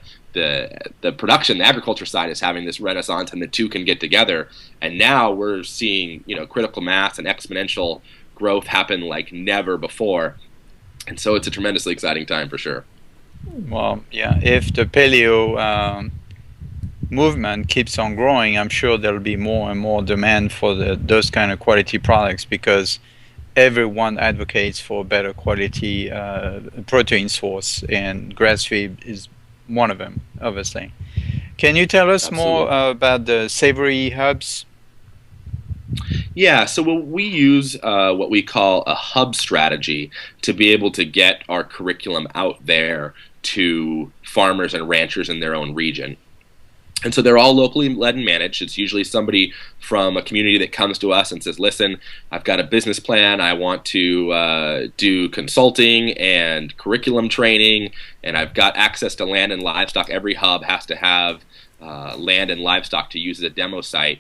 production, the agriculture side is having this renaissance, and the two can get together. And now we're seeing, critical mass and exponential growth happen like never before. And so it's a tremendously exciting time for sure. Well, yeah, if the paleo movement keeps on growing, I'm sure there'll be more and more demand for those kind of quality products, because everyone advocates for better quality protein source, and grass-fed is one of them, obviously. Can you tell us more about the Savory Hubs? Yeah, so we use what we call a hub strategy to be able to get our curriculum out there to farmers and ranchers in their own region. And so they're all locally led and managed. It's usually somebody from a community that comes to us and says, listen, I've got a business plan. I want to do consulting and curriculum training, and I've got access to land and livestock. Every hub has to have land and livestock to use as a demo site.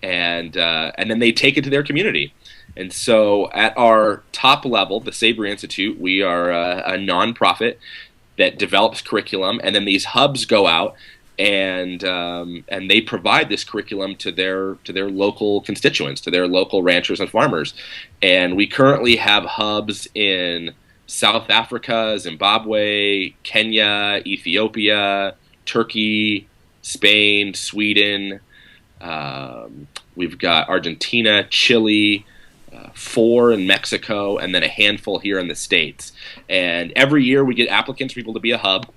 And then they take it to their community. And so at our top level, the Savory Institute, we are a nonprofit that develops curriculum, and then these hubs go out and they provide this curriculum to their local constituents, to their local ranchers and farmers. And we currently have hubs in South Africa, Zimbabwe, Kenya, Ethiopia, Turkey, Spain, Sweden. We've got Argentina, Chile, 4 in Mexico, and then a handful here in the States. And every year we get applicants for people to be a hub,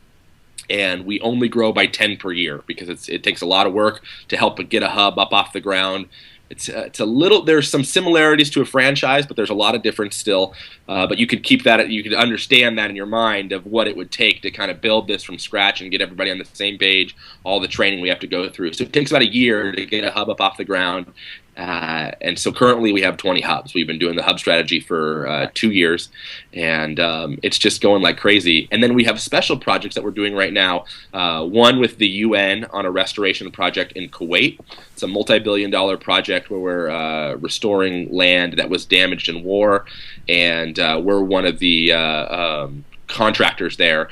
and we only grow by 10 per year because it takes a lot of work to help get a hub up off the ground. It's a little, there's some similarities to a franchise, but there's a lot of difference still. But you could keep that, you could understand that in your mind of what it would take to kind of build this from scratch and get everybody on the same page, all the training we have to go through. So it takes about a year to get a hub up off the ground. And so currently we have 20 hubs. We've been doing the hub strategy for 2 years, and it's just going like crazy. And then we have special projects that we're doing right now. One with the UN on a restoration project in Kuwait. It's a multi-billion-dollar project where we're restoring land that was damaged in war, and we're one of the contractors there.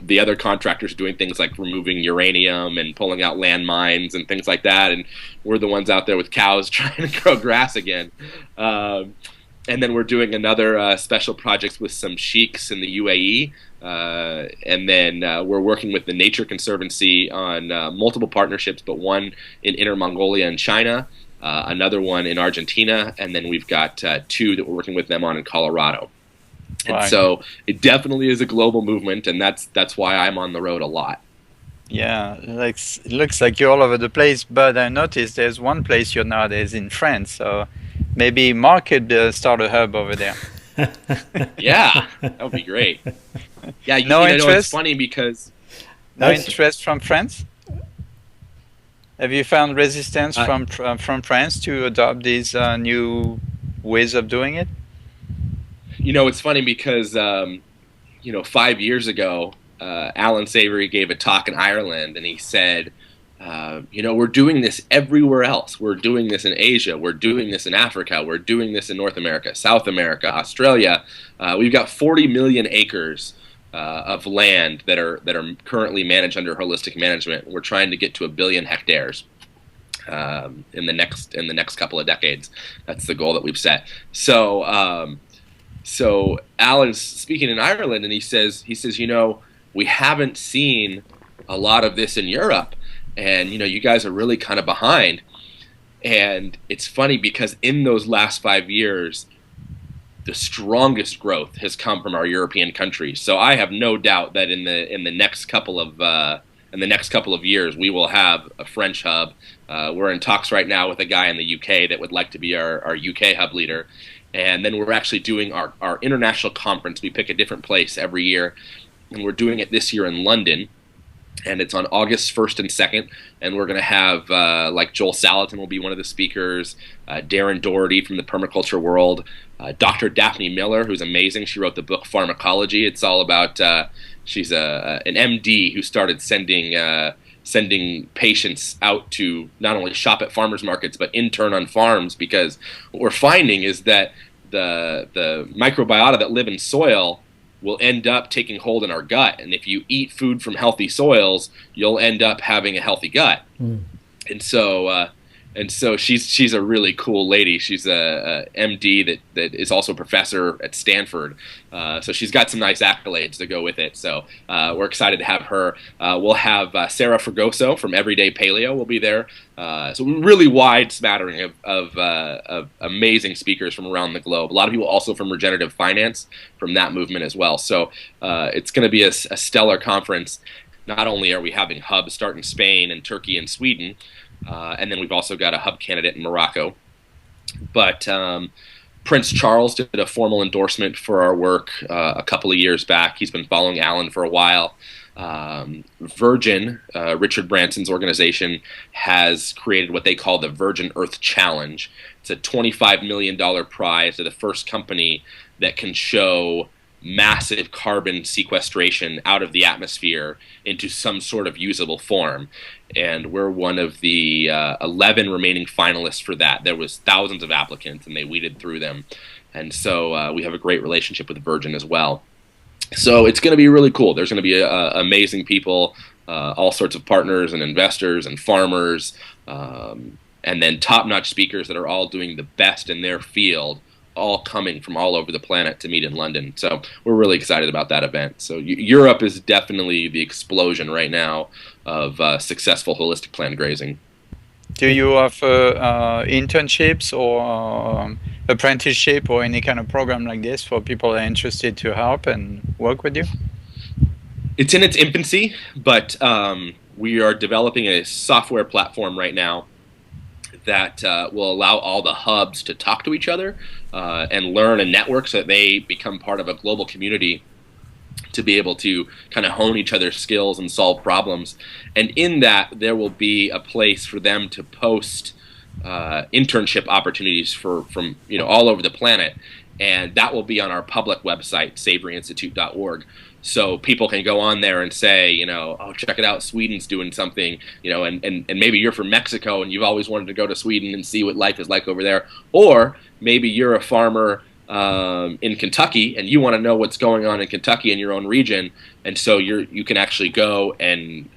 The other contractors are doing things like removing uranium and pulling out landmines and things like that, and we're the ones out there with cows trying to grow grass again. And then we're doing another special projects with some sheiks in the UAE, and then we're working with the Nature Conservancy on multiple partnerships, but one in Inner Mongolia and China, another one in Argentina, and then we've got 2 that we're working with them on in Colorado. And Right. so it definitely is a global movement, and that's why I'm on the road a lot. Yeah, like it looks like you're all over the place, but I noticed there's one place you're nowadays in France, so maybe Mark could start a hub over there. Yeah, that would be great. Yeah, No know, it's interest? funny because No That's- interest from France? Have you found resistance from France to adopt these new ways of doing it? it's funny because 5 years ago, Alan Savory gave a talk in Ireland, and he said, we're doing this everywhere else. We're doing this in Asia. We're doing this in Africa. We're doing this in North America, South America, Australia. We've got 40 million acres of land that are currently managed under holistic management. We're trying to get to 1 billion hectares in the next couple of decades. That's the goal that we've set. So Alan's speaking in Ireland, and he says, we haven't seen a lot of this in Europe, and you guys are really kind of behind. And it's funny because in those last 5 years, the strongest growth has come from our European countries. So I have no doubt that in the next couple of years we will have a French hub. We're in talks right now with a guy in the UK that would like to be our UK hub leader. And then we're actually doing our international conference. We pick a different place every year, and we're doing it this year in London. And it's on August 1st and 2nd, and we're going to have, like Joel Salatin will be one of the speakers, Darren Doherty from the permaculture world, Dr. Daphne Miller, who's amazing. She wrote the book Pharmacology. It's all about, she's an MD who started sending patients out to not only shop at farmers markets, but intern on farms, because what we're finding is that the microbiota that live in soil will end up taking hold in our gut. And if you eat food from healthy soils, you'll end up having a healthy gut. Mm. And so she's a really cool lady. She's a MD that is also a professor at Stanford. So she's got some nice accolades to go with it. So we're excited to have her. We'll have Sarah Fregoso from Everyday Paleo will be there. So really wide smattering of amazing speakers from around the globe. A lot of people also from regenerative finance, from that movement as well. So it's going to be a stellar conference. Not only are we having hubs start in Spain and Turkey and Sweden, and then we've also got a hub candidate in Morocco. But Prince Charles did a formal endorsement for our work a couple of years back. He's been following Alan for a while. Virgin, Richard Branson's organization, has created what they call the Virgin Earth Challenge. It's a $25 million prize to the first company that can show massive carbon sequestration out of the atmosphere into some sort of usable form. And we're one of the 11 remaining finalists for that. There was thousands of applicants, and they weeded through them. And so we have a great relationship with Virgin as well. So it's going to be really cool. There's going to be amazing people, all sorts of partners and investors and farmers, and then top-notch speakers that are all doing the best in their field, all coming from all over the planet to meet in London. So we're really excited about that event. So Europe is definitely the explosion right now of successful holistic plant grazing. Do you offer internships or apprenticeship or any kind of program like this for people that are interested to help and work with you? It's in its infancy, but we are developing a software platform right now that will allow all the hubs to talk to each other and learn and network so that they become part of a global community to be able to kind of hone each other's skills and solve problems. And in that, there will be a place for them to post internship opportunities from all over the planet. And that will be on our public website, savoryinstitute.org. So people can go on there and say, oh, check it out, Sweden's doing something, and maybe you're from Mexico and you've always wanted to go to Sweden and see what life is like over there. Or maybe you're a farmer in Kentucky and you want to know what's going on in Kentucky in your own region. And so you can actually go and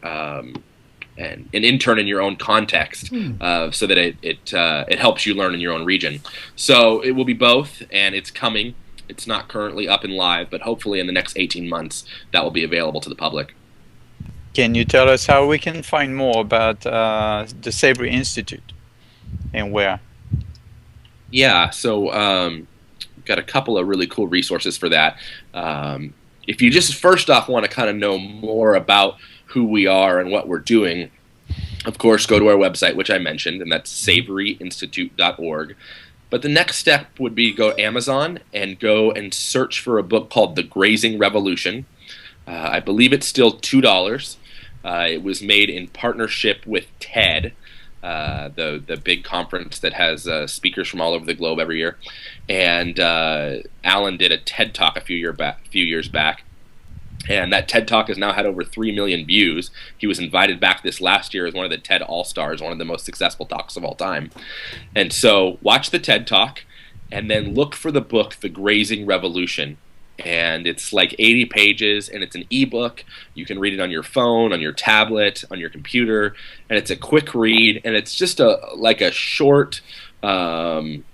intern in your own context so that it helps you learn in your own region. So it will be both, and it's coming. It's not currently up and live, but hopefully in the next 18 months that will be available to the public. Can you tell us how we can find more about the Savory Institute and where? Yeah, so got a couple of really cool resources for that. If you just first off want to kind of know more about who we are and what we're doing, of course, go to our website, which I mentioned, and that's savoryinstitute.org. But the next step would be go to Amazon and go and search for a book called The Grazing Revolution. I believe it's still $2. It was made in partnership with TED, the big conference that has speakers from all over the globe every year. And Alan did a TED Talk a few years back. And that TED Talk has now had over 3 million views. He was invited back this last year as one of the TED All-Stars, one of the most successful talks of all time. And so watch the TED Talk and then look for the book, The Grazing Revolution. And it's like 80 pages, and it's an ebook. You can read it on your phone, on your tablet, on your computer. And it's a quick read, and it's just like a short biography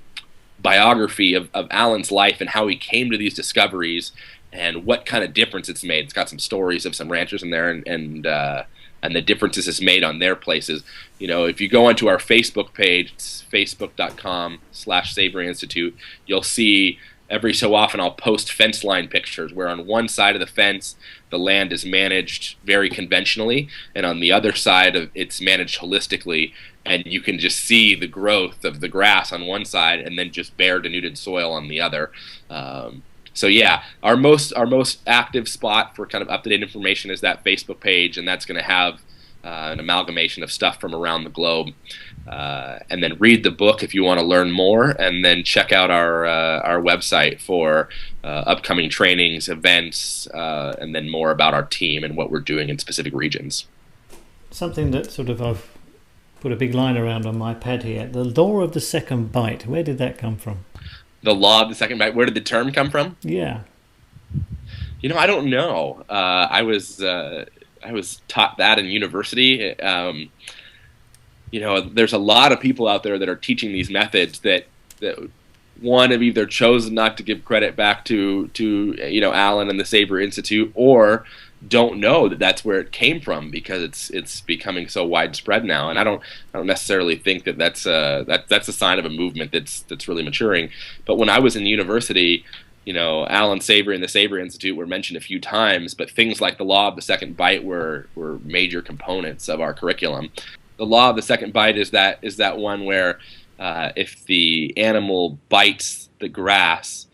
of Alan's life and how he came to these discoveries and what kind of difference it's made. It's got some stories of some ranchers in there and the differences it's made on their places. If you go onto our Facebook page, it's facebook.com/Savory Institute, you'll see every so often I'll post fence line pictures where on one side of the fence the land is managed very conventionally, and on the other side it's managed holistically, and you can just see the growth of the grass on one side and then just bare denuded soil on the other. So yeah, our most active spot for kind of up-to-date information is that Facebook page, and that's going to have an amalgamation of stuff from around the globe. And then read the book if you want to learn more, and then check out our website for upcoming trainings, events, and then more about our team and what we're doing in specific regions. Something that sort of I've put a big line around on my pad here, the law of the second bite. Where did that come from? The law of the second bite. Where did the term come from? Yeah. I don't know. I was taught that in university. There's a lot of people out there that are teaching these methods that one have either chosen not to give credit back to Alan and the Savory Institute, or don't know that that's where it came from because it's becoming so widespread now. And I don't necessarily think that that's a sign of a movement that's really maturing. But when I was in university, Alan Savory and the Savory Institute were mentioned a few times, but things like the law of the second bite were major components of our curriculum. The law of the second bite is that one where if the animal bites the grass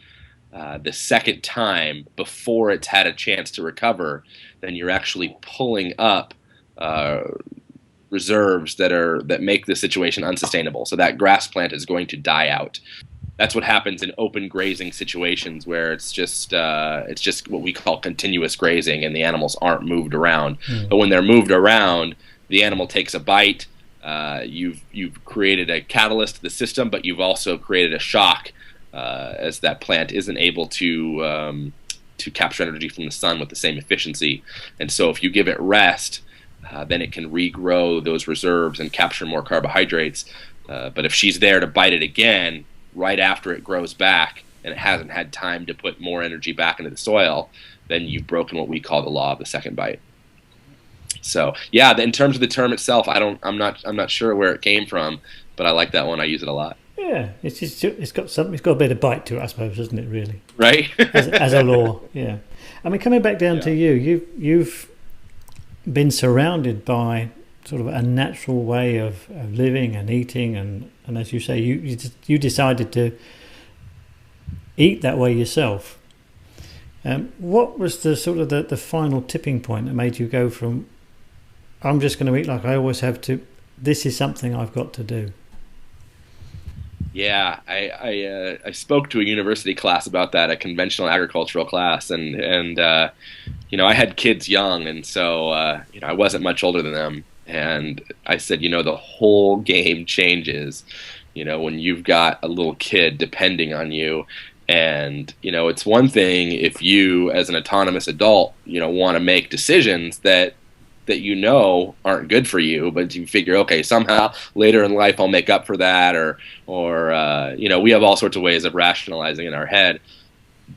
the second time before it's had a chance to recover, then you're actually pulling up reserves that make the situation unsustainable. So that grass plant is going to die out. That's what happens in open grazing situations where it's just what we call continuous grazing, and the animals aren't moved around. But when they're moved around, the animal takes a bite. You've created a catalyst to the system, but you've also created a shock as that plant isn't able to capture energy from the sun with the same efficiency. And so if you give it rest, then it can regrow those reserves and capture more carbohydrates. But if she's there to bite it again right after it grows back and it hasn't had time to put more energy back into the soil, then you've broken what we call the law of the second bite. So yeah, in terms of the term itself, I'm not sure where it came from, but I like that one. I use it a lot. Yeah, it's got something. It's got a bit of bite to it, I suppose, doesn't it? Really, right? as a law, yeah. I mean, coming back down to you've been surrounded by sort of a natural way of living and eating, and as you say, you decided to eat that way yourself. What was the sort of the final tipping point that made you go from I'm just going to eat like I always have to this is something I've got to do? Yeah, I spoke to a university class about that, a conventional agricultural class, and I had kids young, and so I wasn't much older than them, and I said, the whole game changes, when you've got a little kid depending on you, and it's one thing if you, as an autonomous adult, want to make decisions that aren't good for you, but you figure, okay, somehow later in life I'll make up for that, or we have all sorts of ways of rationalizing in our head.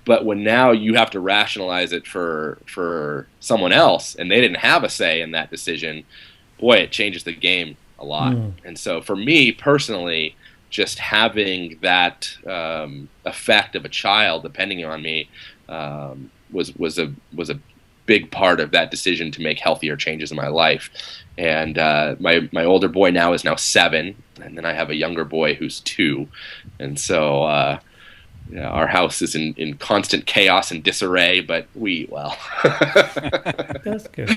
But when now you have to rationalize it for someone else, and they didn't have a say in that decision, boy, it changes the game a lot. And so for me personally, just having that effect of a child depending on me was a big part of that decision to make healthier changes in my life. And my older boy now is 7, and then I have a younger boy who's 2, and so our house is in constant chaos and disarray, but we eat well. That's good.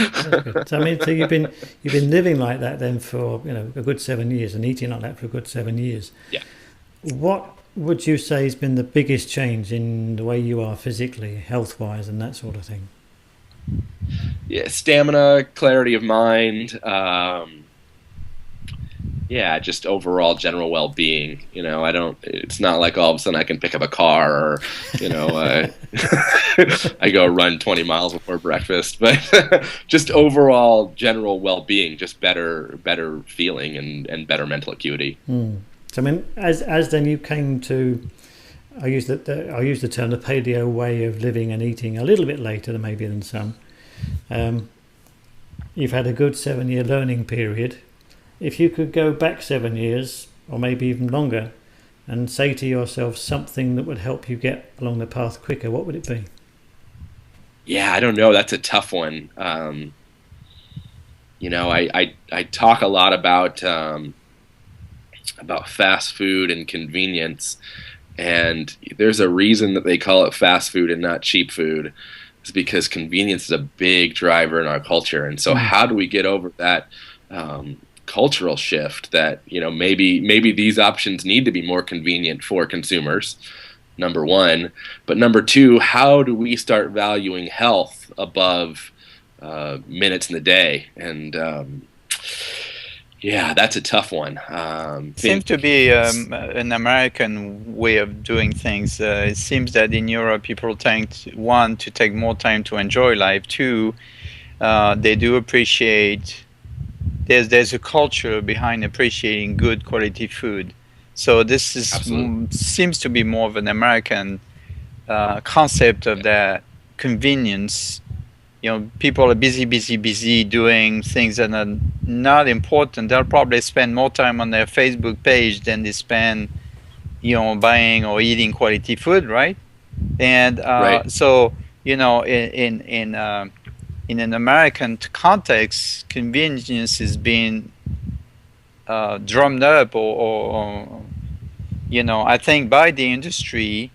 So you've been living like that then for a good 7 years, and eating like that for a good 7 years. Yeah. What would you say has been the biggest change in the way you are physically, health-wise, and that sort of thing? Yeah, stamina, clarity of mind, just overall general well-being. It's not like all of a sudden I can pick up a car, or I go run 20 miles before breakfast, but just overall general well-being, just better feeling and better mental acuity. So I mean, as then you came to, I use the term the paleo way of living and eating a little bit later than some. You've had a good 7-year learning period. If you could go back 7 years, or maybe even longer, and say to yourself something that would help you get along the path quicker, what would it be? Yeah, I don't know. That's a tough one. I talk a lot about fast food and convenience, and there's a reason that they call it fast food and not cheap food. It's because convenience is a big driver in our culture, and so how do we get over that cultural shift that maybe these options need to be more convenient for consumers, number one, but number two, how do we start valuing health above minutes in the day? And that's a tough one. Seems to be an American way of doing things. It seems that in Europe, people tend to take more time to enjoy life. 2, they do appreciate. There's a culture behind appreciating good quality food. So this seems to be more of an American concept of that convenience. People are busy doing things that are not important. They'll probably spend more time on their Facebook page than they spend, buying or eating quality food, right? And so, in an American context, convenience is being drummed up, or I think by the industry,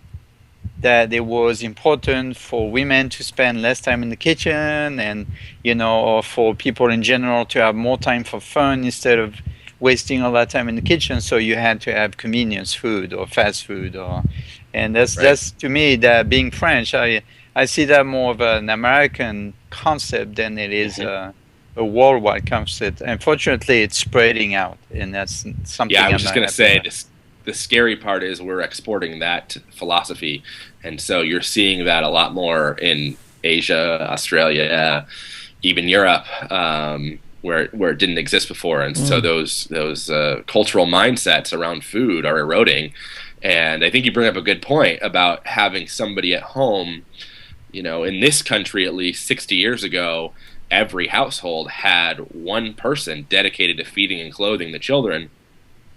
that it was important for women to spend less time in the kitchen, and or for people in general to have more time for fun instead of wasting all that time in the kitchen. So you had to have convenience food or fast food, and that's to me, that being French, I see that more of an American concept than it is a worldwide concept. Unfortunately, it's spreading out, and that's something. Yeah, I was just going to say this. The scary part is we're exporting that philosophy, and so you're seeing that a lot more in Asia, Australia, even Europe, where it didn't exist before. And so those cultural mindsets around food are eroding. And I think you bring up a good point about having somebody at home. In this country, at least 60 years ago, every household had one person dedicated to feeding and clothing the children.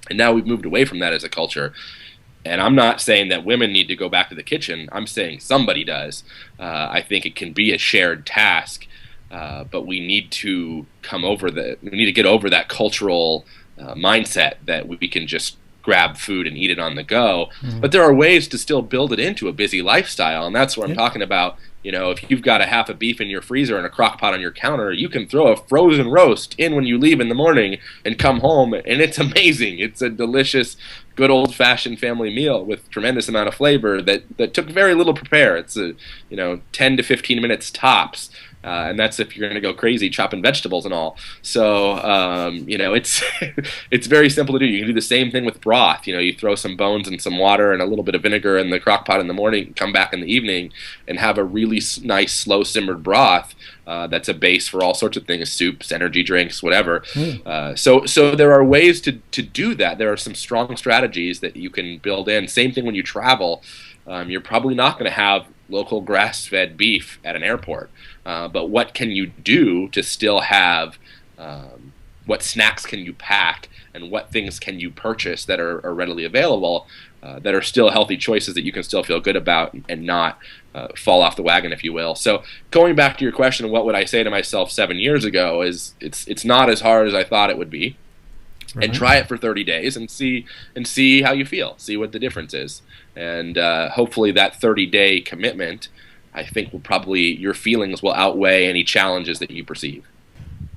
And now we've moved away from that as a culture. And I'm not saying that women need to go back to the kitchen. I'm saying somebody does. I think it can be a shared task, but we need to get over that cultural mindset that we can just grab food and eat it on the go. But there are ways to still build it into a busy lifestyle, and that's what I'm talking about. You know, if you've got a half a beef in your freezer and a crock pot on your counter, you can throw a frozen roast in when you leave in the morning and come home, and it's amazing. It's a delicious, good old-fashioned family meal with tremendous amount of flavor that took very little to prepare. It's 10 to 15 minutes tops. And that's if you're going to go crazy chopping vegetables and all. So, it's it's very simple to do. You can do the same thing with broth. You know, you throw some bones and some water and a little bit of vinegar in the crock pot in the morning, come back in the evening, and have a really nice, slow-simmered broth that's a base for all sorts of things, soups, energy drinks, whatever. So there are ways to do that. There are some strong strategies that you can build in. Same thing when you travel. You're probably not going to have local grass-fed beef at an airport. But what can you do to still have, what snacks can you pack, and what things can you purchase that are readily available, that are still healthy choices that you can still feel good about and not fall off the wagon, if you will. So going back to your question, what would I say to myself 7 years ago, is it's not as hard as I thought it would be. Right. And try it for 30 days and see how you feel, see what the difference is. And hopefully that 30-day commitment, I think your feelings will outweigh any challenges that you perceive.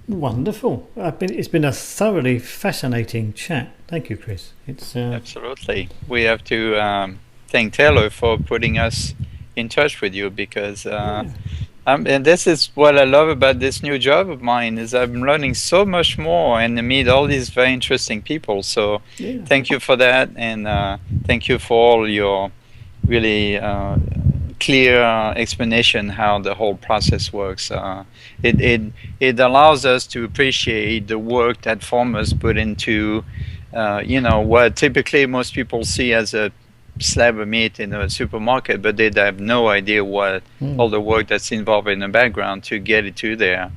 Wonderful. It's been a thoroughly fascinating chat. Thank you, Chris. Absolutely. We have to thank Taylor for putting us in touch with you, because and this is what I love about this new job of mine, is I'm learning so much more and I meet all these very interesting people. So thank you for that, and thank you for all your really clear explanation how the whole process works. It allows us to appreciate the work that farmers put into what typically most people see as a slab of meat in a supermarket, but they have no idea what all the work that's involved in the background to get it to there.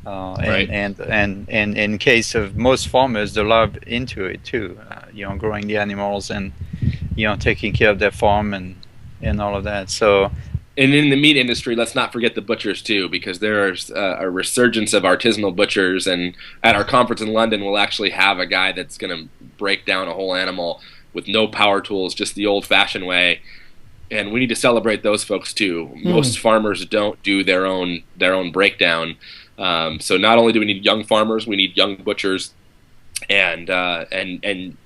Right. And in case of most farmers, the love into it too, growing the animals and taking care of their farm and all of that. So, and in the meat industry, let's not forget the butchers too, because there's a resurgence of artisanal butchers. And at our conference in London, we'll actually have a guy that's going to break down a whole animal with no power tools, just the old-fashioned way. And we need to celebrate those folks too. Most farmers don't do their own breakdown. So not only do we need young farmers, we need young butchers. And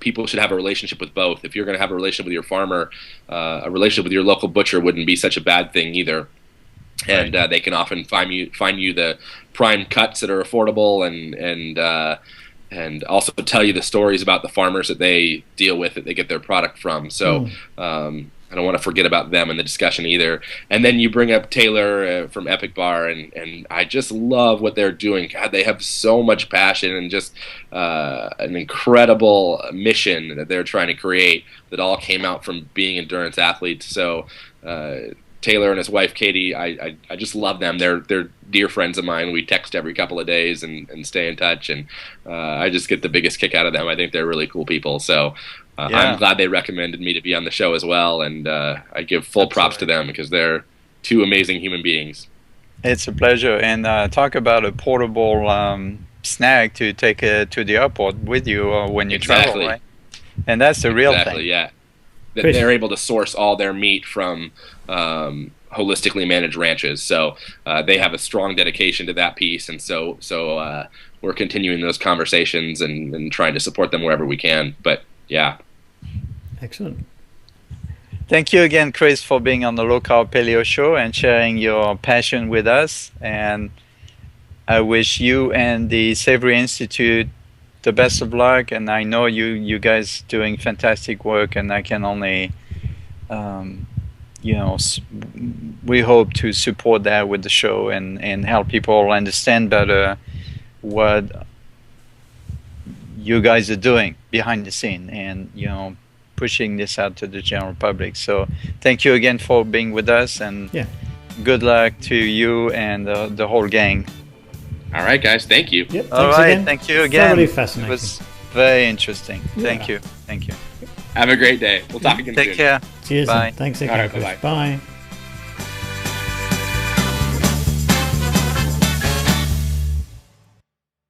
people should have a relationship with both. If you're going to have a relationship with your farmer, a relationship with your local butcher wouldn't be such a bad thing either. And they can often find you the prime cuts that are affordable, and also tell you the stories about the farmers that they deal with, that they get their product from. So I don't want to forget about them in the discussion either. And then you bring up Taylor from Epic Bar, and I just love what they're doing. God, they have so much passion and just an incredible mission that they're trying to create that all came out from being endurance athletes. So Taylor and his wife Katie, I just love them. They're dear friends of mine. We text every couple of days and stay in touch, and I just get the biggest kick out of them. I think they're really cool people. So I'm glad they recommended me to be on the show as well, and I give full props to them, because they're two amazing human beings. It's a pleasure. And talk about a portable snack to take to the airport with you when you travel, right? And that's the real thing. Yeah. They're able to source all their meat from holistically managed ranches, so they have a strong dedication to that piece, and so we're continuing those conversations and trying to support them wherever we can. But yeah, excellent. Thank you again, Chris, for being on the Low Carb Paleo Show and sharing your passion with us. And I wish you and the Savory Institute the best of luck, and I know you guys doing fantastic work, and I can only we hope to support that with the show and help people understand better what you guys are doing behind the scene, and pushing this out to the general public. So thank you again for being with us, and good luck to you and the whole gang. All right, guys. Thank you. Yep, All thanks right, again. thank you again. Thoroughly It fascinating. was very interesting. Yeah. Thank you. Thank you. Have a great day. We'll talk again soon. Take care. Cheers. Bye. And thanks again. All right, Chris. bye-bye. Bye.